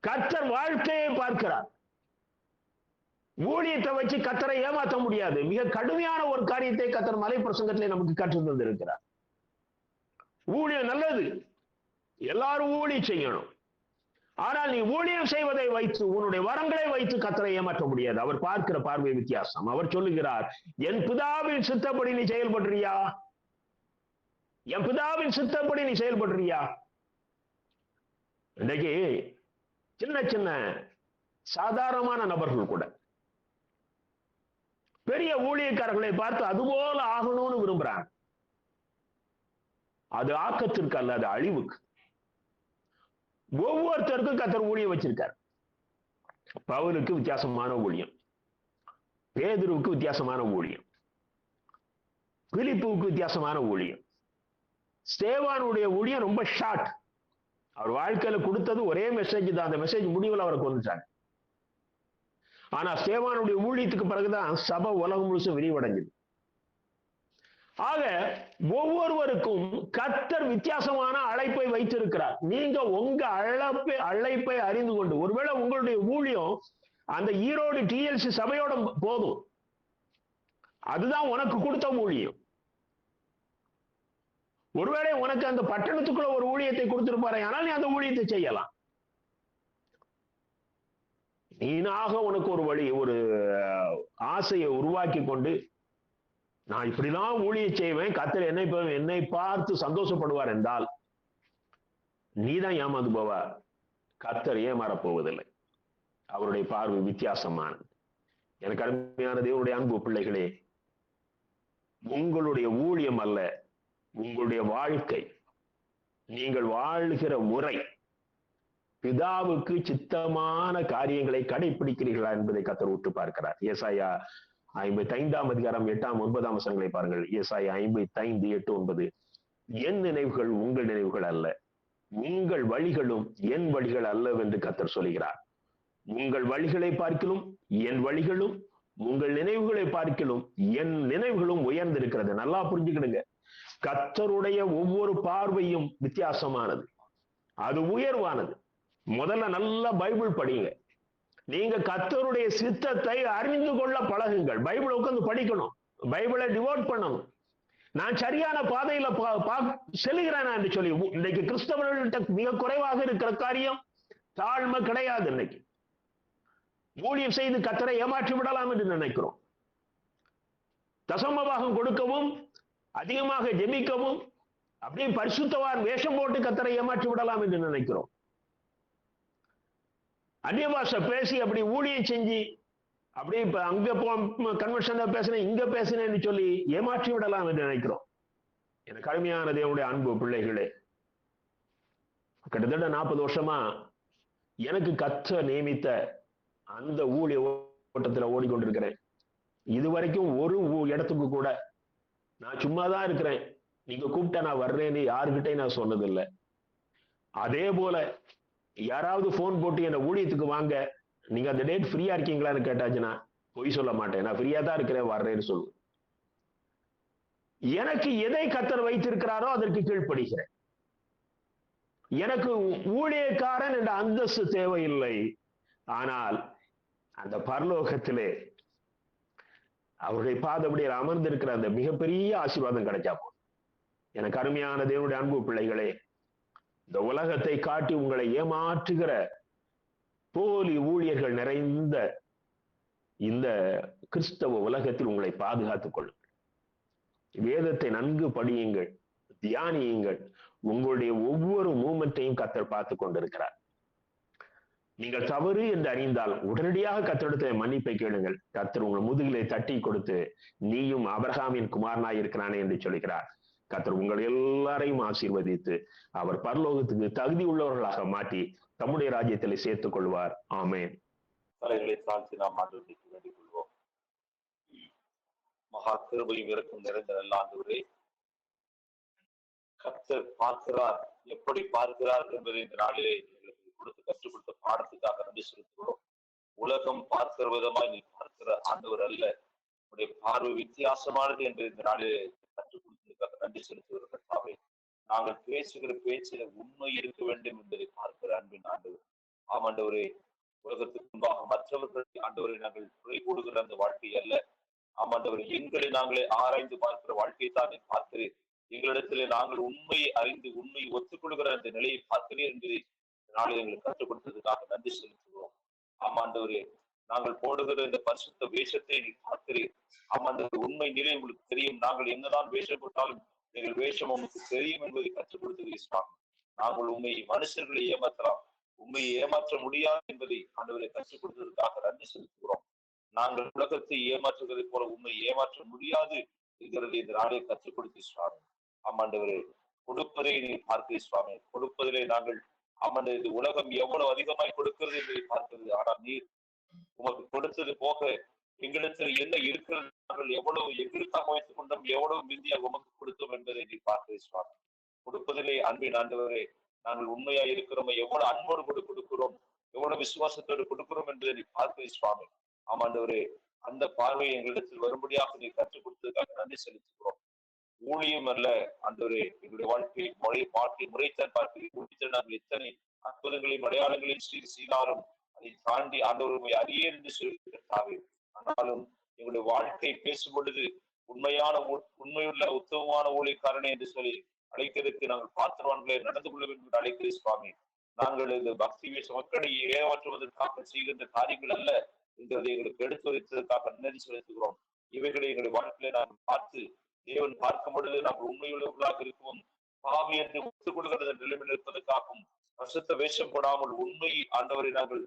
கர்த்தர் வாழ்க்கையை பார்க்கிறார். ஊழியத்தை வச்சு கர்த்தரை ஏமாற்ற முடியாது. மிக கடுமையான ஒரு காரியத்தை கர்த்தர் மலை பிரசங்கத்திலே நமக்கு கற்றுத் தந்திருக்கிறார். ஊழியம் நல்லது, எல்லாரும் ஊழியம் செய்யணும். ஆனால் நீ ஊழியம் செய்வதை வைத்து, உன்னுடைய வரங்களை வைத்து கர்த்தரை ஏமாற்ற முடியாது. அவர் பார்க்கிற பார்வை வித்தியாசம். அவர் சொல்லுகிறார், என் பிதாவின் சித்தப்படி நீ செயல்படுறியா? என் பிதாவின் சித்தப்படி நீ செயல்படுறியா? இன்னைக்கு சின்ன சின்ன சாதாரணமான நபர்கள் கூட பெரிய ஊழியக்காரர்களை பார்த்து அதுபோல ஆகணும்னு விரும்புறாங்க. அது ஆக்கத்திற்கு அல்ல, அது அழிவுக்கு. ஒவ்வொருத்தருக்கும் கர்த்தர் ஊழியம் வச்சிருக்கார். பவுலுக்கு வித்தியாசமான ஊழியம், பேதுருவுக்கு வித்தியாசமான ஊழியம், பிலிப்புவுக்கு வித்தியாசமான ஊழியம். ஸ்தேவானுடைய ஊழியம் ரொம்ப ஷார்ட். அவர் வாழ்க்கையில கொடுத்தது ஒரே மெசேஜ் தான். அந்த மெசேஜ் முடிவில் அவருக்கு வந்துட்டாங்க. ஆனா ஸ்தேவானுடைய ஊழியத்துக்கு பிறகுதான் சபை உலகம் முழுசும் விரிவடைஞ்சது. ஆக ஒவ்வொருவருக்கும் கர்த்தர் வித்தியாசமான அழைப்பை வைத்திருக்கிறார். நீங்க உங்க அழைப்பை அறிந்து கொண்டு, ஒருவேளை உங்களுடைய ஊழியம் அந்த ஈரோடு TLC சபையோட போதும், அதுதான் உனக்கு கொடுத்த ஊழியம். ஒருவேளை உனக்கு அந்த பட்டணத்துக்குள்ள ஒரு ஊழியத்தை கொடுத்திருப்பாரு, ஆனால் நீ அந்த ஊழியத்தை செய்யலாம். நீனாக உனக்கு ஒரு வழி, ஒரு ஆசையை உருவாக்கி கொண்டு, நான் இப்படிலாம் ஊழியம் செய்வேன், கர்த்தர் என்னை பார்த்து சந்தோஷப்படுவார் என்றால் நீதான் ஏமாந்து போவ. கர்த்தர் ஏமாறப் போவதில்லை. அவருடைய பார்வை வித்தியாசமானது. எனக்கு அருமையான தேவனுடைய அன்பு பிள்ளைகளே, உங்களுடைய ஊழியம் அல்ல, உங்களுடைய வாழ்க்கை, நீங்கள் வாழ்கிற முறை, பிதாவுக்கு சித்தமான காரியங்களை கடைபிடிக்கிறீர்களா என்பதை கர்த்தர் உற்று பார்க்கிறார். ஏசாயா 55ஆம் அதிகாரம் 8, 9 வசனங்களை பாருங்கள். ஏசாயா 55, 8, 9. என் நினைவுகள் உங்கள் நினைவுகள் அல்ல, உங்கள் வழிகளும் என் வழிகள் அல்ல என்று கர்த்தர் சொல்கிறார். உங்கள் வழிகளை பார்க்கிலும் என் வழிகளும், உங்கள் நினைவுகளை பார்க்கிலும் என் நினைவுகளும் உயர்ந்திருக்கிறது. நல்லா புரிஞ்சுக்கிடுங்க. கர்த்தருடைய ஒவ்வொரு பார்வையும் வித்தியாசமானது, அது உயர்வானது. முதல்ல நல்லா பைபிள் படிங்க. நீங்க கர்த்தருடைய சித்தத்தை அறிந்து கொள்ள பழகுங்கள். பைபிளை உட்கார்ந்து படிக்கணும், பைபிளை டிவோட் பண்ணணும். நான் சரியான பாதையில செல்கிறேன் என்று சொல்லி, இன்னைக்கு கிறிஸ்தவர்கள்ட்ட மிக குறைவாக இருக்கிற காரியம் தாழ்மை கிடையாது. இன்னைக்கு ஊழியம் செய்து கர்த்தரை ஏமாற்றி விடலாம் என்று நினைக்கிறோம். தசமபாகம் கொடுக்கவும், அதிகமாக ஜெபிக்கவும், அப்படியே பரிசுத்தவான் வேஷம் போட்டு கர்த்தரை ஏமாற்றி விடலாம் என்று நினைக்கிறோம். அந்நிய பாஷை பேசி அப்படி ஊழியம் செஞ்சு, அப்படி இப்ப அங்க கன்வென்ஷன்ல பேசினேன், இங்க பேசினேன்னு சொல்லி ஏமாற்றி விடலாம் என்று நினைக்கிறோம். எனக்கு கடுமையான தேவனுடைய அன்பு பிள்ளைகளே, கிட்டத்தட்ட 40 வருஷமா எனக்கு கர்த்தர் நியமித்த அந்த ஊழிய ஓட்டத்துல ஓடிக்கொண்டிருக்கிறேன். இதுவரைக்கும் ஒரு இடத்துக்கு கூட நான் சும்மாதான் இருக்கிறேன், நீங்க கூப்பிட்டா நான் வர்றேன்னு யாருக்கிட்டையும் நான் சொன்னதில்லை. அதே போல யாராவது போன் போட்டு என்ன ஊழியத்துக்கு வாங்க, நீங்க அந்த டேட் ஃப்ரீயா இருக்கீங்களான்னு கேட்டாச்சுன்னா பொய் சொல்ல மாட்டேன், நான் ஃப்ரீயா தான் இருக்கிறேன், வர்றேன்னு சொல்லு. எனக்கு எதை கர்த்தர் வைத்திருக்கிறாரோ அதற்கு கீழ்ப்படுகிறேன். எனக்கு ஊழியக்காரன் என்ற அந்தஸ்து தேவையில்லை. ஆனால் அந்த பரலோகத்திலே அவருடைய பாதபடியில் அமர்ந்திருக்கிற அந்த மிகப்பெரிய ஆசீர்வாதம் கிடைச்சா போதும். எனக்கு அருமையான தேவனுடைய அன்பு பிள்ளைகளே, இந்த உலகத்தை காட்டி உங்களை ஏமாற்றுகிற போலி ஊழியர்கள் நிறைந்த இந்த கிறிஸ்தவ உலகத்தில் உங்களை பாதுகாத்துக் கொள்ளுங்கள். வேதத்தை நன்கு படியுங்கள், தியானியுங்கள். உங்களுடைய ஒவ்வொரு மூமெண்ட்டையும் கர்த்தர் பார்த்து கொண்டிருக்கிறார். நீங்கள் தவறு என்று அறிந்தால் உடனடியாக கர்த்தரிடத்தில் மன்னிப்பை கேளுங்கள். கர்த்தர் உங்கள் முதுகிலை தட்டி கொடுத்து நீயும் ஆபிரகாமின் குமாரனாய் இருக்கிறானே என்று சொல்கிறார். கர்த்தர் உங்கள் எல்லாரையும் ஆசீர்வதித்து அவர் பரலோகத்துக்கு தகுதி உள்ளவர்களாக மாற்றி தம்முடைய ராஜ்யத்தில் சேர்த்துக் கொள்வார். ஆமென். தலைகளை தாழ்த்தி நாம் ஆண்டவருக்கு வேண்டிக் கொள்வோம். மகா கிருபையும் இருக்கும் நிறைந்த நல்ல ஆண்டவரே, கர்த்தர் பார்க்கிறார், எப்படி பார்க்கிறார் என்பதை இந்த நாளிலே எங்களுக்கு கொடுத்து கற்றுக் கொடுத்த பாடத்துக்காக நன்றி செலுத்துகிறோம். உலகம் பார்க்கிற விதமாய் நீ பார்க்கிற ஆண்டவர் அல்ல, உடைய பார்வை வித்தியாசமானது என்று இந்த நாளிலே கற்றுக் கொடுத்ததுக்காக நன்றி செலுத்துகிறோம். நாங்கள் பேசுகிற பேச்சில உண்மை இருக்க வேண்டும் என்பதை பார்க்கிற அன்பின் ஆண்டவர். ஆமாண்டவரே, உலகத்துக்கு முன்பாக மற்றவர்களுக்கு ஆண்டவரை நாங்கள் குறை கூடுகிற அந்த வாழ்க்கை அல்ல. ஆமாண்டவரை, எங்களை நாங்களே ஆராய்ந்து பார்க்கிற வாழ்க்கையை தான் பார்க்கிறேன். எங்களிடத்திலே நாங்கள் உண்மையை அறிந்து உண்மையை ஒத்துக்கொள்கிற அந்த நிலையை பார்க்கிறேன் என்பதை நாளை எங்களுக்கு கற்றுக் கொடுத்ததுக்காக நன்றி செலுத்துகிறோம். ஆமாண்டவரே, நாங்கள் போடுகிற இந்த பரிசுத்த வேஷத்தை நீ பார்க்கிறேன். ஆமாண்டவரே, உண்மை நிலை உங்களுக்கு தெரியும். நாங்கள் என்னதான் வேஷம் போட்டாலும் எங்கள் வேஷம் உங்களுக்கு தெரியும் என்பதை கற்றுக் கொடுத்தது. நாங்கள் உண்மையை மனுஷர்களை ஏமாற்றலாம், உண்மையை ஏமாற்ற முடியாது என்பதை ஆண்டவரை கற்றுக் கொடுத்ததற்காக நன்றி செலுத்துகிறோம். நாங்கள் உலகத்தை ஏமாற்றுவதை போல உண்மை ஏமாற்ற முடியாது என்கிறதை இந்த நாளை கற்றுக் கொடுத்து சுவாமி. ஆமாண்டவரே, கொடுப்பதை நீ பார்க்க சுவாமி. கொடுப்பதிலே நாங்கள் ஆமாண்ட இது உலகம் எவ்வளவு அதிகமாய் கொடுக்கிறது என்பதை பார்க்கிறது. ஆனால் நீர் உமக்கு கொடுத்தது போக எங்களிடத்தில் என்ன இருக்கிறது, நாங்கள் எவ்வளவு எங்களுக்காக வைத்துக் கொண்டோம், எவ்வளவு மிந்தியாக உமக்கு கொடுத்தோம் என்பதை நீ பார்க்க சுவாமி. கொடுப்பதிலே அன்பின் ஆண்டவரே, நாங்கள் உண்மையா இருக்கிறோம், எவ்வளவு அன்போடு கொடுக்கிறோம், எவ்வளவு விசுவாசத்தோடு கொடுக்கிறோம் என்பதை நீ பார்க்க சுவாமி. ஆமாண்டவரே, அந்த பார்வையை எங்களிடத்தில் வரும்படியாக நீ கற்றுக் கொடுத்ததுக்காக நன்றி செலுத்துகிறோம். ஊழியம் அல்ல ஆண்டவரே, எங்களுடைய வாழ்க்கை முறைத்தான் பார்க்கிறேன். நாங்கள் எத்தனை அற்புதங்களையும் அடையாளங்களையும் செய்தாலும் அதை தாண்டி ஆண்டவரை அறிய என்று சொல்லிட்டாவே. ஆனாலும் எங்களுடைய வாழ்க்கை பேசும் பொழுது உண்மையுள்ள உத்தமமான ஊழியக்காரனே என்று சொல்லி அழைக்கிறதுக்கு நாங்கள் பாத்திரவான்களை நடந்து கொள்ள வேண்டும் என்று அழைக்கிறேன் சுவாமி. நாங்கள் இந்த பக்தி வேஷ மக்களை ஏமாற்றுவதற்காக செய்கின்ற காரியங்கள் அல்ல என்றதை எங்களுக்கு எடுத்து வைத்ததற்காக நன்றி செலுத்துகிறோம். இவைகளை எங்களுடைய வாழ்க்கையில நாங்கள் பார்த்து தேவன் பார்க்கும் பொழுது நாங்கள் உண்மையுள்ளவர்களாக இருக்குவோம். பாவி என்று ஒத்துக் கொள்கிற நிலைமையில் இருப்பதற்காகவும் வருஷத்த வேஷம் போடாமல் உண்மையை ஆண்டவரை நாங்கள்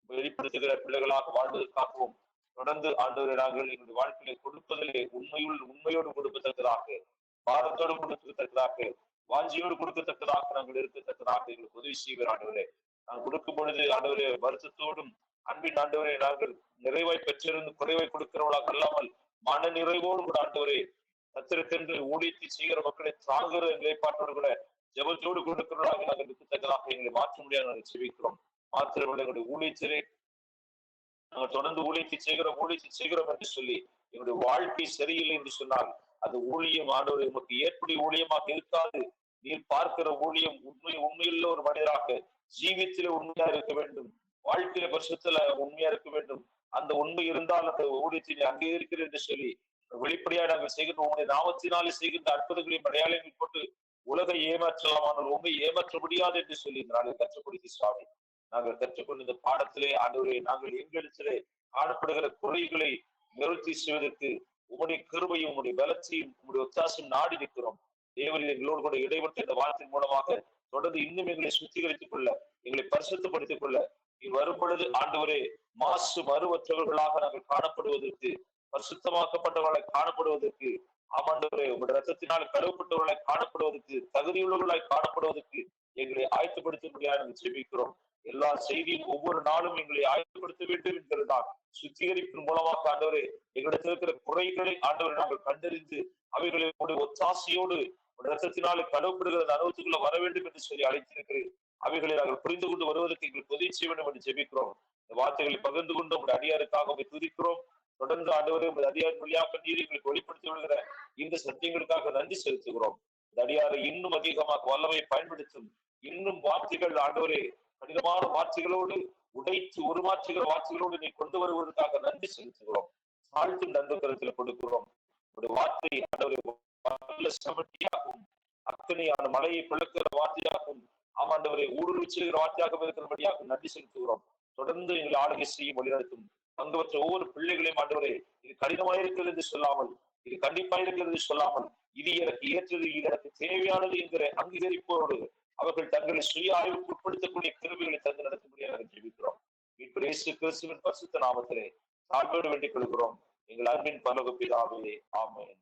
வெளிப்படுத்துகிற பிள்ளைகளாக வாழ்வதற்காகவும் தொடர்ந்து ஆண்டவரை நாங்கள் எங்களுடைய வாழ்க்கையை கொடுப்பதிலே உண்மையோடு கொடுக்கத்தக்கதாக, பாரத்தோடு கொடுக்கத்தக்கதாக, வாஞ்சியோடு கொடுக்கத்தக்கதாக நாங்கள் இருக்கத்தக்கதாக எங்களுக்கு உதவி செய்கிற ஆண்டவரே. நாங்கள் கொடுக்கும் பொழுது ஆண்டவரே வருத்தத்தோடும் அன்பின் ஆண்டவரை நாங்கள் நிறைவாய் பெற்றிருந்து குறைவை கொடுக்கிறவர்களாக அல்லாமல் மன நிறைவோடு கூட ஆண்டவரே கத்திருக்கின்ற ஊழியத்தை செய்கிற மக்களை தாங்குகிற நிலைப்பாட்டோடு கூட ஜெபத்தோடு கொடுக்கிறவர்களாக நாங்கள் இருக்கத்தக்கதாக எங்களை மாற்ற முடியாது நாங்கள் செபிக்கிறோம். மாத்திரமல்ல எங்களுடைய ஊழியத்திலே நாங்கள் தொடர்ந்து ஊழியத்தை செய்கிறோம் என்று சொல்லி எங்களுடைய வாழ்க்கை சரியில்லை என்று சொன்னால் அது ஊழியம் ஆண்டவரை உமக்கு ஏற்புடைய ஊழியமாக இருக்காது. நீர் பார்க்கிற ஊழியம் உண்மையுள்ள ஒரு மனிதராக ஜீவித்திலே உண்மையா இருக்க வேண்டும், வாழ்க்கையில பரிசுத்துல உண்மையா இருக்க வேண்டும். அந்த உண்மை இருந்தால் அந்த ஊழியத்தை அங்கீகரிக்கிறது என்று சொல்லி வெளிப்படையா நாங்கள் செய்கின்ற உங்களுடைய நாமத்தினாலே செய்கின்ற அற்புதங்களையும் அடையாளங்கள் போட்டு உலகை ஏமாற்றலாம், ஆனால் உண்மை ஏமாற்ற முடியாது என்று சொல்லி நாங்கள் கற்றுக் கொடுத்து சுவாமி. நாங்கள் கற்றுக்கொண்ட இந்த பாடத்திலே ஆண்டவரே நாங்கள் எங்களிடத்திலே காணப்படுகிற குறைகளை நிவர்த்தி செய்வதற்கு உங்களுடைய கிருபையும் உங்களுடைய பலத்தையும் உங்களுடைய ஒத்தாசையும் நாடி நிற்கிறோம். தேவனில் எங்களோடு கூட இடைப்பட்ட இந்த வார்த்தையின் மூலமாக தொடர்ந்து இன்னும் எங்களை சுத்திகரித்துக் கொள்ள, எங்களை பரிசுத்தப்படுத்திக் கொள்ள நீ வரும் பொழுது ஆண்டவரே மறுவற்றவர்களாக நாங்கள் காணப்படுவதற்கு, பரிசுத்தமாக்கப்பட்டவர்களை காணப்படுவதற்கு, ஆமாண்டவரே உங்களுடைய ரத்தத்தினால் கழுவப்பட்டவர்களை காணப்படுவதற்கு, தகுதியுள்ளவர்களாய் காணப்படுவதற்கு எங்களை ஆயத்தப்படுத்த முடியாது நாங்கள் செபிக்கிறோம். எல்லா செய்தியும் ஒவ்வொரு நாளும் எங்களை ஆயத்தப்படுத்த வேண்டும் என்கிறதான் சுத்திகரிப்பின் மூலமாக ஆண்டவரே எங்களிடத்தில் இருக்கிற குறைகளை ஆண்டவரை நாங்கள் கண்டறிந்து அவைகளை ஒத்தாசையோடு ரத்தத்தினாலே கழுவப்படுகிற அனுபவத்துக்குள்ள வர வேண்டும் என்று சொல்லி அழைத்திருக்கிறேன். அவைகளை நாங்கள் புரிந்து கொண்டு வருவதற்கு எங்களுக்கு உதவி செய்ய வேண்டும் என்று ஜெபிக்கிறோம். இந்த வார்த்தைகளை பகிர்ந்து கொண்டு உங்களுடைய அடியாருக்காக துதிக்கிறோம். தொடர்ந்து ஆண்டவரே உங்களுடைய அடியார் வழியாக நீர் எங்களுக்கு வெளிப்படுத்தி விடுகிற இந்த சத்தியங்களுக்காக நன்றி செலுத்துகிறோம். இந்த அடியாரை இன்னும் அதிகமாக வல்லமை பயன்படுத்தும். இன்னும் வார்த்தைகள் ஆண்டவரே கடினமான வார்த்தைகளோடு உடைத்து உருமாற்றுகிற வார்த்தைகளோடு நீ கொண்டு வருவதற்காக நன்றி செலுத்துகிறோம். தாழ்த்தும் நண்பர்கள் கொடுக்கிறோம். ஒரு வார்த்தை ஆண்டவரை சமட்டியாகும், அத்தனையான மலையை பிளக்கிற வார்த்தையாகும், ஆமாண்டவரை ஊடுருவி செல்கிற வார்த்தையாக இருக்கிறபடியாக நன்றி செலுத்துகிறோம். தொடர்ந்து எங்களை ஆளுகை செய்யும் வழிநடத்தும். பங்குபற்ற ஒவ்வொரு பிள்ளைகளையும் ஆண்டவரே இது கடினமாயிருக்கிறது என்று சொல்லாமல், இது கண்டிப்பாயிருக்கிறது என்று சொல்லாமல், இது எனக்கு ஏற்றது, இது எனக்கு தேவையானது என்கிற அங்கீகரிப்போடு அவர்கள் தங்களை சுய ஆய்வுக்கு உட்படுத்தக்கூடிய கிருபைகளை தந்து நடத்தும்படியாக ஜெபிக்கிறோம். இப்ப இயேசு கிறிஸ்துவின் பரிசுத்த நாமத்திலே தாழ்வோடு வேண்டிக் கொள்கிறோம். எங்கள் அன்பின் பரலோக பிதாவே, ஆமென்.